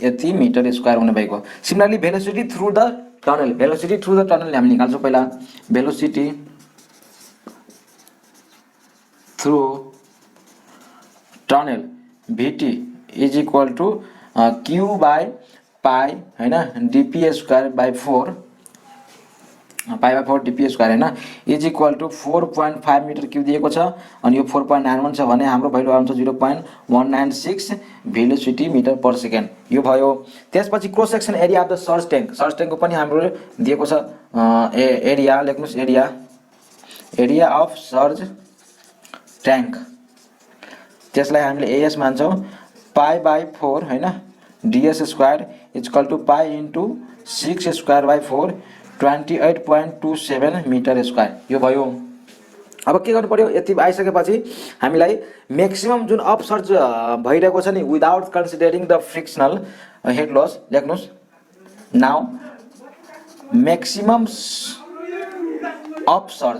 यति मिटर स्क्वायर हुने भएको। Similarly velocity through the tunnel हामी निकाल्छौं। पहिला velocity through tunnel VT is equal to Q by pi हैन dp square by 4 pi by 4 dp square हैन is equal to 4.5 metre cube दिएको छ अनि यो 4.91 छ भने हाम्रो भ्यालु आउँछ 0.196 भेलोसिटी मिटर पर सेकेन्ड यो भयो। त्यसपछि cross section area of the surge ट्याङ्कको पनि हाम्रो दिएको छ एरिया लेख्नुस् एरिया अफ सर्ज ट्याङ्क त्यसलाई हामीले एएस मान्छौँ पाई बाई 4 हैन DS square is equal to pi into 6 square by 4 28.27 metre square यो भयो। अब के गर्नु पर्यो यति आइसकेपछि हामीलाई म्याक्सिमम जुन अपसर्ज भइरहेको छ नि without considering the frictional head loss लेख्नुस् now maximum upsurge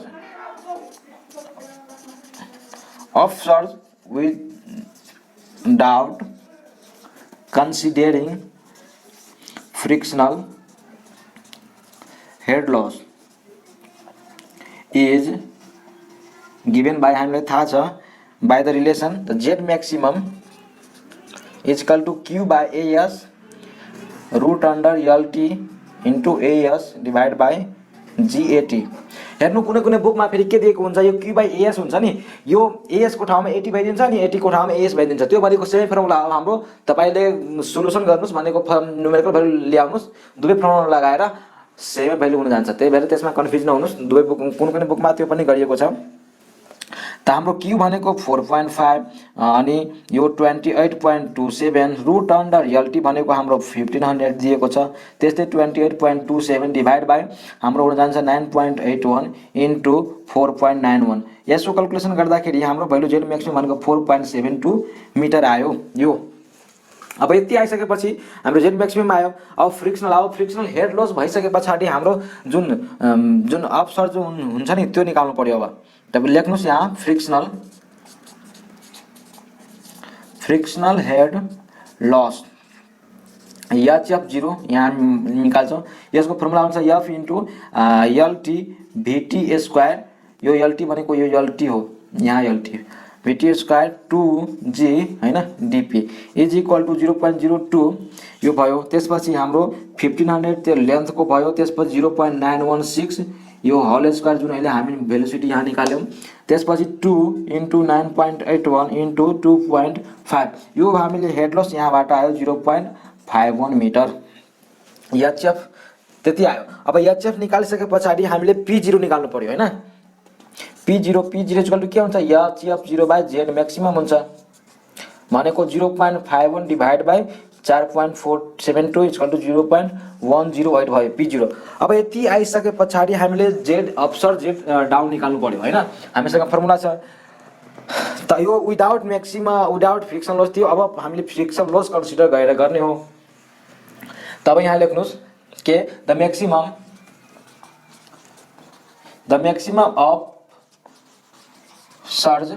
without considering frictional head loss is given by हामीलाई थाहा छ by the relation the z maximum is equal to q by as root under lt into as divided by gat हेर्नु कुनै बुकमा फेरि के दिएको हुन्छ यो q बाइ as हुन्छ नि यो as को ठाउँमा 80 भइदिन्छ अनि 80 को ठाउँमा as भइदिन्छ त्यो भनेको सेमी फर्मुला हो हाम्रो तपाईले सोलुसन गर्नुस् भनेको न्युमेरिकल भ्यालु ल्याउनुस् दुवै फर्मुला लगाएर सेम भ्यालु हुन जान्छ त्यही भएर त्यसमा कन्फ्युज नहुनुस् दुवै बुक कुनै बुकमा त्यो पनि गरिएको छ त हाम्रो q भनेको 4.5 अनि यो 28.27 रुट अन्डर lt भनेको हाम्रो 1500 दिएको छ त्यस्तै 28.27 डिभाइड बाइ हाम्रो हुन जान्छ 9.81 इन्टु 4.91 यसको क्याल्कुलेसन गर्दाखेरि हाम्रो भ्यालु z म्याक्सिमम भनेको 4.72 मिटर आयो यो। अब यति आइसकेपछि हाम्रो z म्याक्सिमम आयो अब फ्रिक्सनल हेड लस भइसकेपछि हाम्रो जुन अपसर्ज हुन्छ नि त्यो निकाल्नु पर्यो। अब तपाईले लेख्नुस् यहाँ फ्रिक्सनल हेड लस HF0 यहाँ निकाल्छौं यसको फर्मुला हुन्छ F into LT VT square यो LT भनेको यो LT हो यहाँ LT VT स्क्वायर 2G हैन DP इज इक्वल टु 0.02 यो भयो। त्यसपछि हाम्रो 1500 त्यो लेन्थ को भयो त्यसपछि 0.916 यो होल स्क्वायर जुन अहिले हामी भेलोसिटी यहाँ निकाल्यौं त्यसपछि 2 इन्टु 9.81 इन्टु 2.5 यो हामीले हेड लस यहाँबाट आयो 0.51 मिटर HF त्यति आयो। अब HF निकालिसकेपछि हामीले P0 निकाल्नु पर्यो हैन P0 इक्वल टु के हुन्छ HF0 बाइ Z म्याक्सिमम हुन्छ भनेको 0.51 डिभाइड बाइ 4.472 इक्वल टु 0.108 भयो P0। अब यति आइसकेपछि हामीले Z अपसर Z डाउन निकाल्नु पर्यो हैन हामीसँग फर्मुला छ त यो without maxima without friction loss थियो अब हामीले फ्रिक्सन लस कन्सिडर गर्ने हो। तब यहाँ लेख्नुस् के the maximum of surge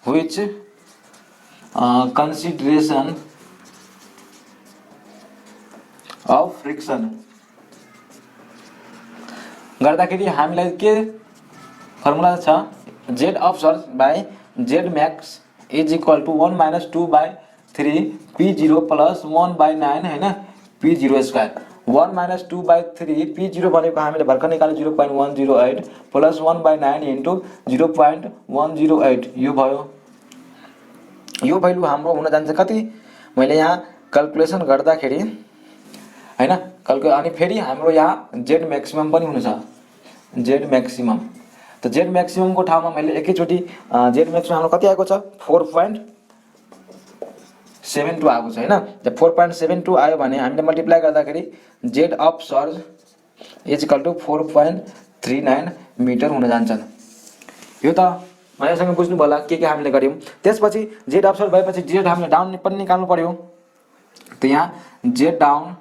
which consideration of friction गर्दाखेरि हामीलाई के फर्मुला छ z upsurge by z max is equal to 1 - 2 by 3 p0 plus 1 by 9 हैन p0 स्क्वायर 1 - 2 बाइ 3 p0 भनेको हामीले भर्खर निकाल्यो 0.108 प्लस 1 बाइ 9 इन्टु 0.108 यो भयो। यो भ्यालु हाम्रो हुन जान्छ कति मैले यहाँ क्याल्कुलेसन गर्दाखेरि हैन अनि फेरि हाम्रो यहाँ z म्याक्सिमम पनि हुन छ z म्याक्सिमम त z म्याक्सिमम को ठाउँमा मैले एकैचोटी z म्याक्सिमम हाम्रो कति आएको छ 4.72 आएको छ हैन त 4.72 आयो भने हामीले मल्टिप्लाई गर्दाखेरि z of surge is equal to 4.39 metre हुन जान्छ। यो त हामीसँग बुझ्नु होला के हामीले गर्यौं। त्यसपछि z अफ सर्ज भएपछि z हामीले डाउन पनि निकाल्नु पर्यो त यहाँ z down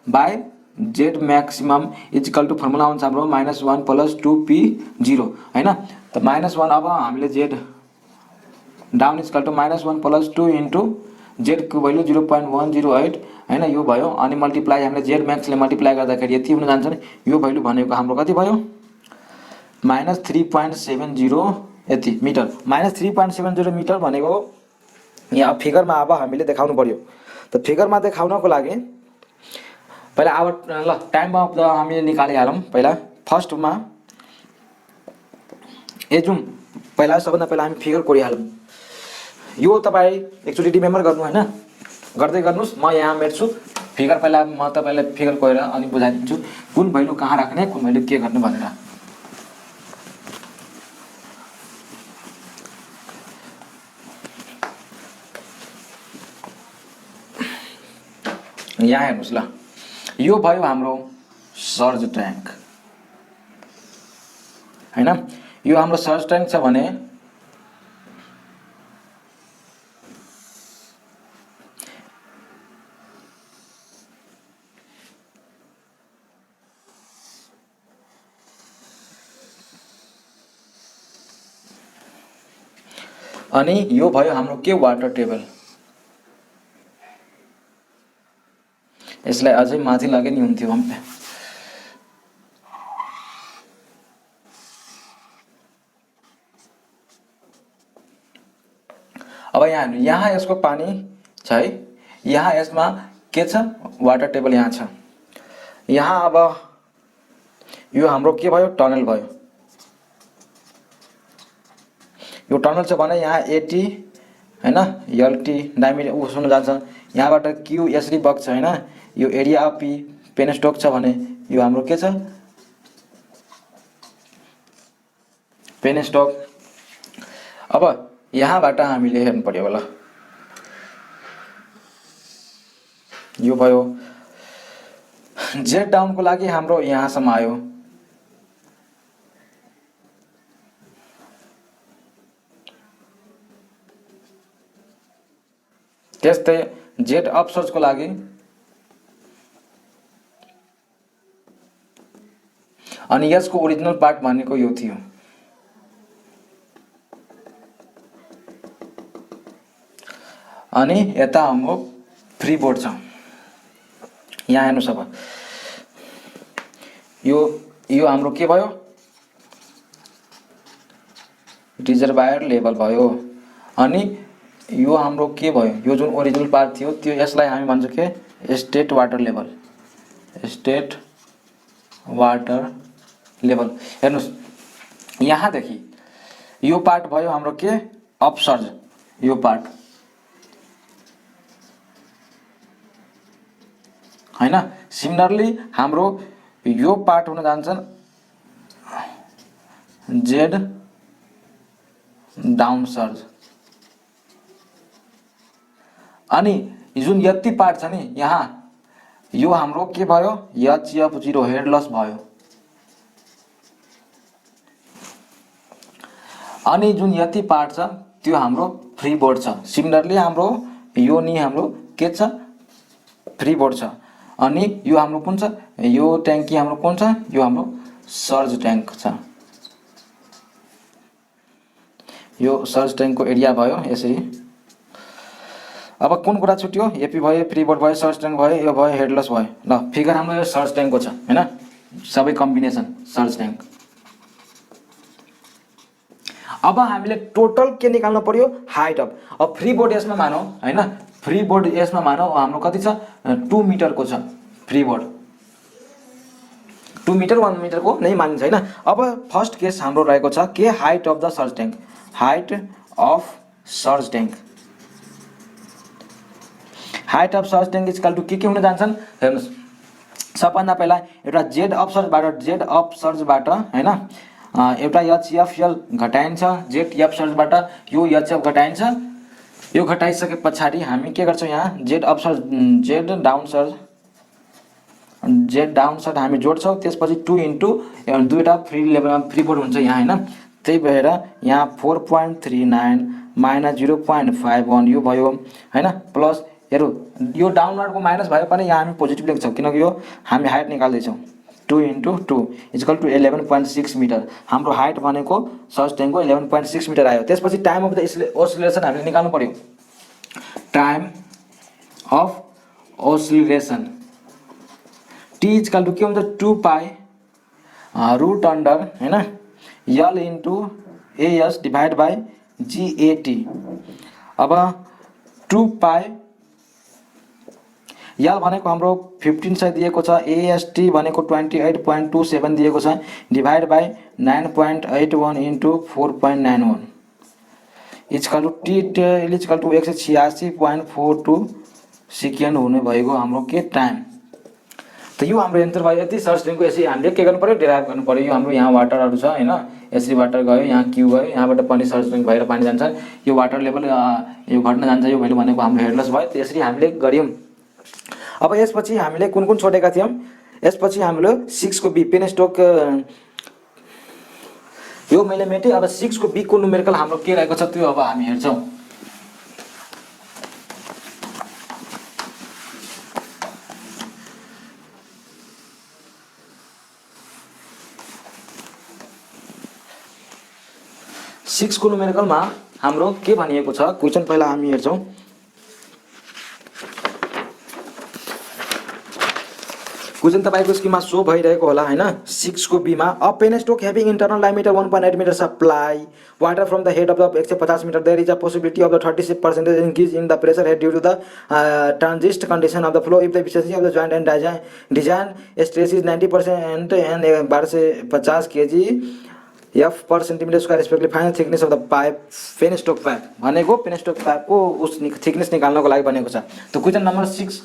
by z maximum is equal to formula हुन्छ हाम्रो -1 प्लस 2p0 हैन त -1 अब हामीले z down is equal to -1 plus 2 into z को भ्यालु 0.108 हैन यो भयो अनि मल्टिप्लाई हामीले z म्याक्स ले मल्टिप्लाई गर्दाखेरि यति हुन जान्छ नि यो भ्यालु भनेको हाम्रो कति भयो -3.70 यति मिटर -3.70 मिटर भनेको यहाँ फिगरमा अब हामीले देखाउनु पर्यो। त फिगरमा देखाउनको लागि पहिला अब ल टाइम अफ द हामीले निकालिहालौं पहिला फर्स्टमा ए जाउँ पहिला सबभन्दा पहिला हामी फिगर कोरिहालौँ। यो तपाईँ एकचोटि रिमेम्बर गर्नु होइन, गर्दै गर्नुहोस्। म यहाँ मेट्छु फिगर। पहिला म तपाईँलाई फिगर कोरेर अनि बुझाइदिन्छु कुन भैलु कहाँ राख्ने, कुन भैलु के गर्नु भनेर। यहाँ हेर्नुहोस् ल, यो भयो हाम्रो सर्ज ट्याङ्क हैन। यो हाम्रो सर्ज ट्याङ्क छ भने अनि यो भयो हाम्रो के वाटर टेबल। यसलाई अझै माथि लगे नि हुन्थ्यो। अब यहाँ यसको पानी छ है, यहाँ यसमा के छ वाटर टेबल यहाँ छ। यहाँ अब यो हाम्रो के भयो टनल भयो। यो टनल छ भने यहाँ एटी हैन एलटी डायमिटर उसँग जान्छ। यहाँबाट क्यू यसरी बग्छ हैन। यो एरिया अफ पी पेनस्टोक छ भने यो हाम्रो के छ पेनस्टोक। अब यहाँबाट हामीले हेर्नु पर्यो होला, यो भयो जेट डाउनको लागि हाम्रो यहाँसम्म आयो। त्यस्तै जेट अपसर्जको लागि अनि यसको ओरिजिनल पार्ट भनेको यो थियो। अनि यता हाम्रो फ्री बोर्ड छ। यहाँ हेर्नुहोस् अब यो हाम्रो के भयो रिजर्वायर लेभल भयो। अनि यो हाम्रो के भयो यो जुन ओरिजिनल पार्ट थियो त्यो यसलाई हामी भन्छौँ के state water level. State water level हेर्नुहोस् यहाँदेखि यो पार्ट भयो हाम्रो के अपसर्ज। यो पार्ट हैन। सिमिलरली हाम्रो यो पार्ट हुन जान्छन् जेड डाउन सर्ज। अनि जुन यति पार्ट छ नि यहाँ यो हाम्रो के भयो HF0 हेड लस भयो। अनि जुन यति पार्ट छ त्यो हाम्रो फ्री बोर्ड छ। सिमिलरली हाम्रो यो नि हाम्रो के छ फ्री बोर्ड छ। अनि यो हाम्रो कुन छ यो ट्याङ्की हाम्रो कुन छ यो हाम्रो सर्ज ट्याङ्क छ। यो सर्ज ट्याङ्कको एरिया भयो यसरी। अब कुन कुरा छुट्यो एपी भयो फ्री बोर्ड भयो सर्ज ट्याङ्क भयो यो भयो हेडलस भयो। ल फिगर हाम्रो यो सर्ज ट्याङ्कको छ हैन, सबै कम्बिनेसन सर्ज ट्याङ्क। अब हामीले टोटल के निकाल्नु पर्यो हाइट अफ। अब फ्री बोर्ड यसमा मानौ हैन, फ्री बोर्ड यसमा मानौ हाम्रो कति छ 2 मिटरको छ फ्री बोर्ड। 2 मिटर 1 मिटरको नै मानिन्छ हैन। अब फर्स्ट केस हाम्रो रहेको छ के height of the surge tank. Height of surge tank, height of surge tank equal to के हुन जान्छन् हेर्नुस्। सबभन्दा पहिला एउटा जेड अफ सर्जबाट हैन एउटा HFL घटाइन्छ। जेड एफ सर्जबाट यो HF घटाइन्छ। यो घटाइसके पछाडि हामी के गर्छौं यहाँ Z of surge Z down surge हामी जोड्छौं। त्यसपछि 2 इन्टु दुईटा फ्री लेभल फ्री बोर्ड हुन्छ यहाँ हैन। त्यही भएर यहाँ 4.39 माइनस 0.51 यो भयो हैन। प्लस हेरौ यो डाउनवर्डको माइनस भए पनि यहाँ हामी पोजिटिभ लेख्छौं किनकि यो हामी हाइट निकाल्दै छौं। 2 इन्टु 2 इक्वल टु 11.6 मिटर। हाम्रो हाइट भनेको सर्ज ट्याङ्कको 11.6 मिटर आयो। त्यसपछि टाइम अफ द ओसिलेसन हामीले निकाल्नु पर्यो। Time of oscillation T equal to के हुन्छ 2 पाई रुट अन्डर हैन L into AS divide by GAT. अब 2 पाई यल भनेको हाम्रो 15 चाहिँ दिएको छ, एएसटी भनेको 28.27 दिएको छ, divide by 9.81 into 4.91 equal to T equal to 186.42 second हुने भएको हाम्रो के टाइम। त यो हाम्रो एन्सर भयो। यति सर्च स्ट्रिङको यसरी हामीले के गर्नु पर्यो, डेराइभ गर्नु पर्यो। यो हाम्रो यहाँ वाटरहरू छ हैन, यसरी वाटर गयो, यहाँ क्यू गयो, यहाँबाट पनि सर्च स्ट्रिङ भएर पानी जान्छ, यो वाटर लेभल यो घट्न जान्छ, यो भ्यालु भनेको हाम्रो हेडलस भयो। त्यसरी हामीले गर्यौं। अब यसपछि हामीले कुन कुन छोडेका थियौं, यसपछि हामीले 6 को बी पेनस्टोक यो मैले मेटे। अब 6 को बी को न्युमेरिकल हाम्रो के रहेको छ त्यो अब हामी हेर्छौं। सिक्स को न्युमेरिकलमा हाम्रो के भनिएको छ क्वेशन पहिला हामी हेर्छौं। क्वेशन तपाईको स्क्रिनमा शो भइरहेको होला हैन। 6 को बी मा a penstock having internal diameter 1.8 metre supply water from the head of the 150 metre there is a possibility of the 36% increase in the pressure head due to the transient condition of the flow if the efficiency of the joint and design stress is 90% and 12 say 50 kg F per centimeter square respectively final thickness of the pipe penstock pipe भनेको penstock पाइपको उस thickness निकाल्नको लागि बनेको छ। त question number 6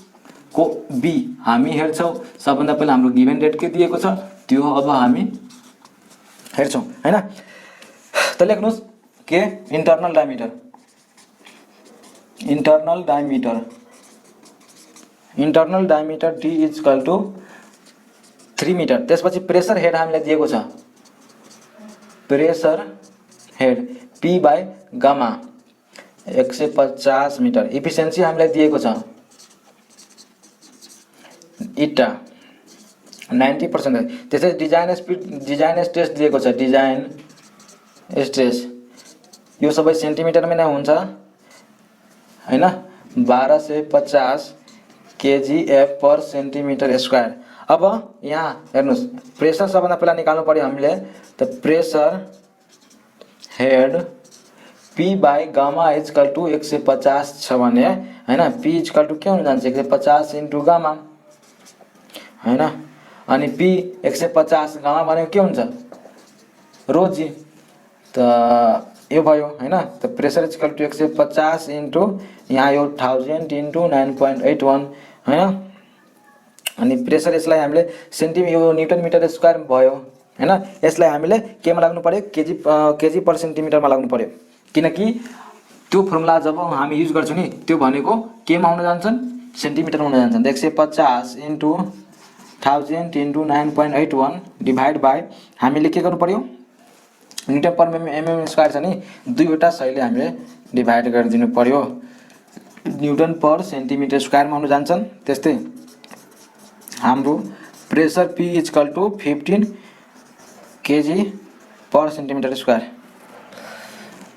को be हामी हेर्छौं। सबभन्दा पहिला हाम्रो गिवन डेट के दिएको छ त्यो अब हामी हेर्छौं हैन। त लेख्नुस् के internal diameter D is equal to 3 metre. त्यसपछि प्रेशर हेड हामीलाई दिएको छ, pressure head P by gamma 150 metre. Efficiency हामीलाई दिएको छ इटा 90%। त्यसै डिजाइन स्पिड डिजाइन स्ट्रेस दिएको छ, डिजाइन स्ट्रेस यो सबै सेन्टिमिटरमै नै हुन्छ हैन। 12 से 50 kgF पर सेन्टिमिटर स्क्वायर। अब यहाँ हेर्नुस् प्रेशर सबभन्दा पहिला निकाल्नु पर्यो हामीले। त pressure head P by gamma equal to 150 छ भने हैन, P इजकल टु के हुन जान्छ 150 इन्टु गामा हैन। अनि P 150 गामा भनेको के हुन्छ रो जी। त यो भयो हैन। त प्रेशर इजकल टु 150 इन्टु यहाँ यो 1000 इन्टु 9.81 हैन। अनि प्रेशर यसलाई हामीले सेन्टिमिटर यो न्युटन मिटर स्क्वायर भयो हैन। यसलाई हामीले केमा लाग्नु पर्यो केजी पर सेन्टिमिटरमा लाग्नु पर्यो, किनकि त्यो फर्मुला जब हामी युज गर्छौं नि त्यो भनेको केमा आउन जान्छन् सेन्टिमिटरमा आउन जान्छन्। 150 इन्टु 1000 इन्टु 9.81 डिभाइड बाई हामीले के गर्नु पर्यो न्युटन पर एमएम स्क्वायर छ नि, दुईवटा सहीले हामीले डिभाइड गरिदिनु पर्यो। न्युटन पर सेन्टिमिटर स्क्वायरमा आउन जान्छन्। त्यस्तै हाम्रो pressure P equal to 15 kg per centimetre square.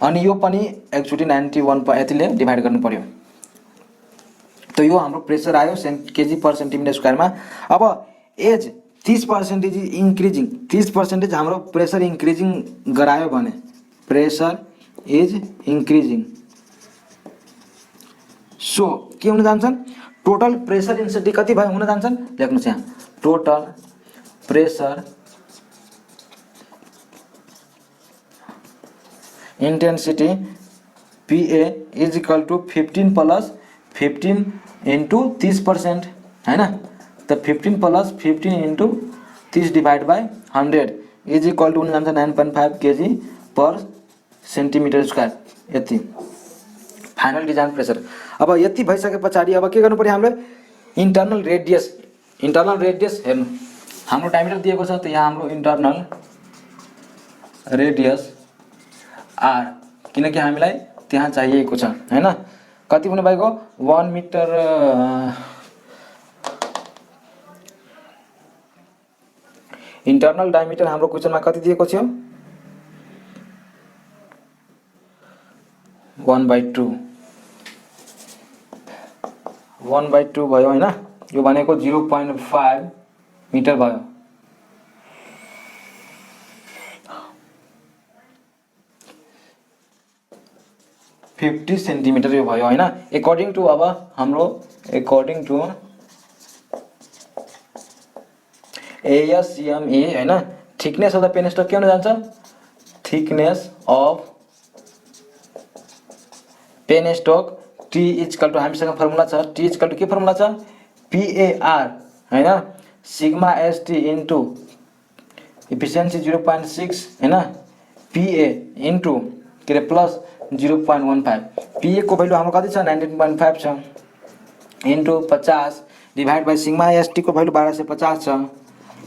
अनि यो पनि एकचोटी 91 यतिले डिभाइड गर्नु पर्यो। त यो हाम्रो प्रेशर आयो केजी पर सेन्टिमिटर स्क्वायरमा। अब एज 30% इंक्रीजिंग 30% हाम्रो प्रेशर इंक्रीजिंग गरायो भने प्रेशर इज इंक्रीजिंग सो के हुन जान्छन् टोटल प्रेशर इंटेंसिटी कति भयो हुन जान्छन् लेख्नुस् यहाँ total pressure intensity PA is equal to 15 plus 15 into 30% है ना। तो 15 plus 15 into 30 divide by 100 is equal to 9.5 kg per centimetre square. यति फाइनल डिजाइन प्रेशर। अब यति भइसके पछाडि अब के गर्नु पर्यो हामीले इंटरनल रेडियस हेर्नु हाम्रो डायमिटर दिएको छ। त यहाँ हाम्रो इंटरनल रेडियस R किनकि हामीलाई त्यहाँ चाहिएको छ हैन। कति हुने भएको 1 मिटर इंटरनल डायमिटर हाम्रो क्वेशनमा कति दिएको थियो 1/2 भयो हैन। यो भनेको 0.5 मिटर भयो। $50 सेन्टिमिटर यो भयो हैन। अकॉर्डिंग टू अब हाम्रो अकॉर्डिंग टू ASCME हैन। Thickness of the penstock के हुन जान्छ, thickness of penstock T equal to हामीसँग फर्मुला छ, T इक्वल टु के फर्मुला छ, PAR हैन, सिग्मा ST इन्टु इफिसिएन्सी 0.6 हैन, PA इन्टु के रे प्लस 0.15। PA को भ्यालु हाम्रो कति छ 19.5 छ into 50 divide by sigma ST को भ्यालु 1250 छ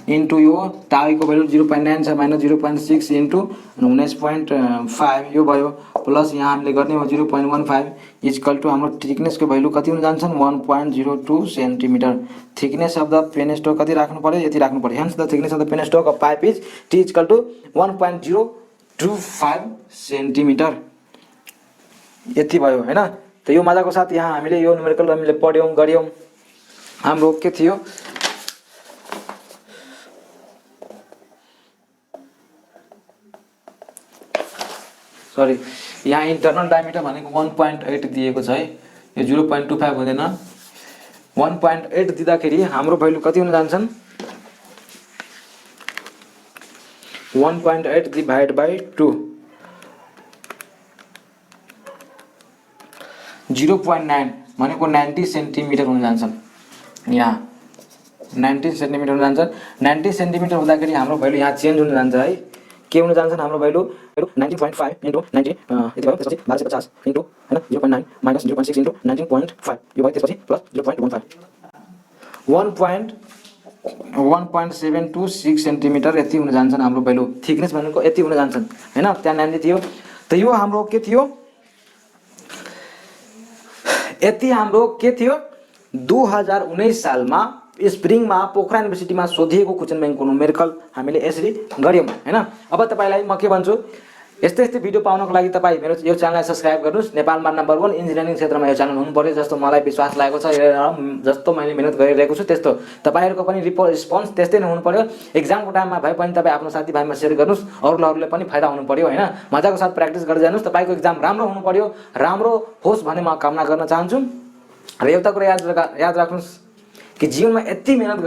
इन्टु यो टाउ को भ्यालु 0.9 छ माइनस 0.6 इन्टु 19.5 यो भयो प्लस यहाँ हामीले गर्ने हो 0.15 इक्वल टु हाम्रो थिकनेस को भ्यालु कति हुन जान्छन् 1.02 centimetre. Thickness of the penstock कति राख्नु पर्यो, यति राख्नु पर्यो। Hence the thickness of the penstock of pipe is T equal to 1.025 centimetre. यति भयो हैन। त यो मजाको साथ यहाँ हामीले यो न्युमेरिकल हामीले पढ्यौं गर्यौं। हाम्रो के थियो, सरी यहाँ इन्टरनल डायमिटर भनेको 1.8 दिएको छ है, यो 0.25 हुँदैन। 1.8 दिँदाखेरि हाम्रो भ्यालु कति हुन जान्छन् 1.8 डिभाइड बाइ 2 0.9 भनेको 90 सेन्टिमिटर हुन जान्छन्। यहाँ 90 सेन्टिमिटर हुन जान्छ। 90 सेन्टिमिटर हुँदाखेरि हाम्रो भ्यालु यहाँ चेन्ज हुन जान्छ है, के हुन जान्छन् हाम्रो भ्यालु 19.5 इन्टु 90 यति भयो। त्यसपछि 1250 इन्टु हैन 0.9 माइनस 0.6 इन्टु 19.5 यो भयो। त्यसपछि प्लस 0.15 1.726 सेन्टिमिटर यति हुन जान्छन् हाम्रो भ्यालु। थिकनेस भनेको यति हुन जान्छन् हैन। त्यहाँ 90 थियो। त यो हाम्रो के थियो, यति हाम्रो के थियो 2019 सालमा स्प्रिङमा पोखरा युनिभर्सिटीमा सोधिएको क्वेशन ब्याङ्कको न्युमेरिकल हामीले यसरी गर्यौं हैन। अब तपाईलाई म के भन्छु, यस्तै यस्तै भिडियो पाउनको लागि तपाई मेरो यो च्यानललाई सब्स्क्राइब गर्नुस्। नेपालमा नम्बर 1 इन्जिनियरिङ क्षेत्रमा यो च्यानल हुनु पर्यो जस्तो मलाई विश्वास लागेको छ। जस्तो मैले मेहनत गरिरहेको छु त्यस्तो तपाईहरुको पनि रिस्पोन्स त्यस्तै नै हुनु पर्यो। एक्जामको टाइममा भए पनि तपाई आफ्नो साथीभाइमा शेयर गर्नुस्, अरूले पनि फाइदा हुनु पर्यो हैन। मजाको साथ प्र्याक्टिस गर्दै जानुस्। तपाईको एक्जाम राम्रो हुनु पर्यो, राम्रो होस् भन्ने म कामना गर्न चाहन्छु। र एउटा कुरा याद राख्नुस् कि जीवनमा यति मेहनत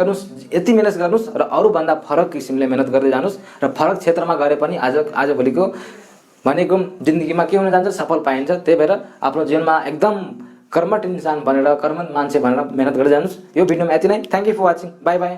गर्नुस् र अरु भन्दा फरक किसिमले मेहनत गर्दै जानुस् र फरक क्षेत्रमा गरे पनि आज भोलिको भनेको जिन्दगीमा के हुन जान्छ सफल पाइन्छ। त्यही भएर आफ्नो जीवनमा एकदम कर्मठ इन्सान बनेर कर्मठ मान्छे बनेर मेहनत गर्दै जानुस्। यो भिडियोमा यति नै। Thank you for watching. Bye by.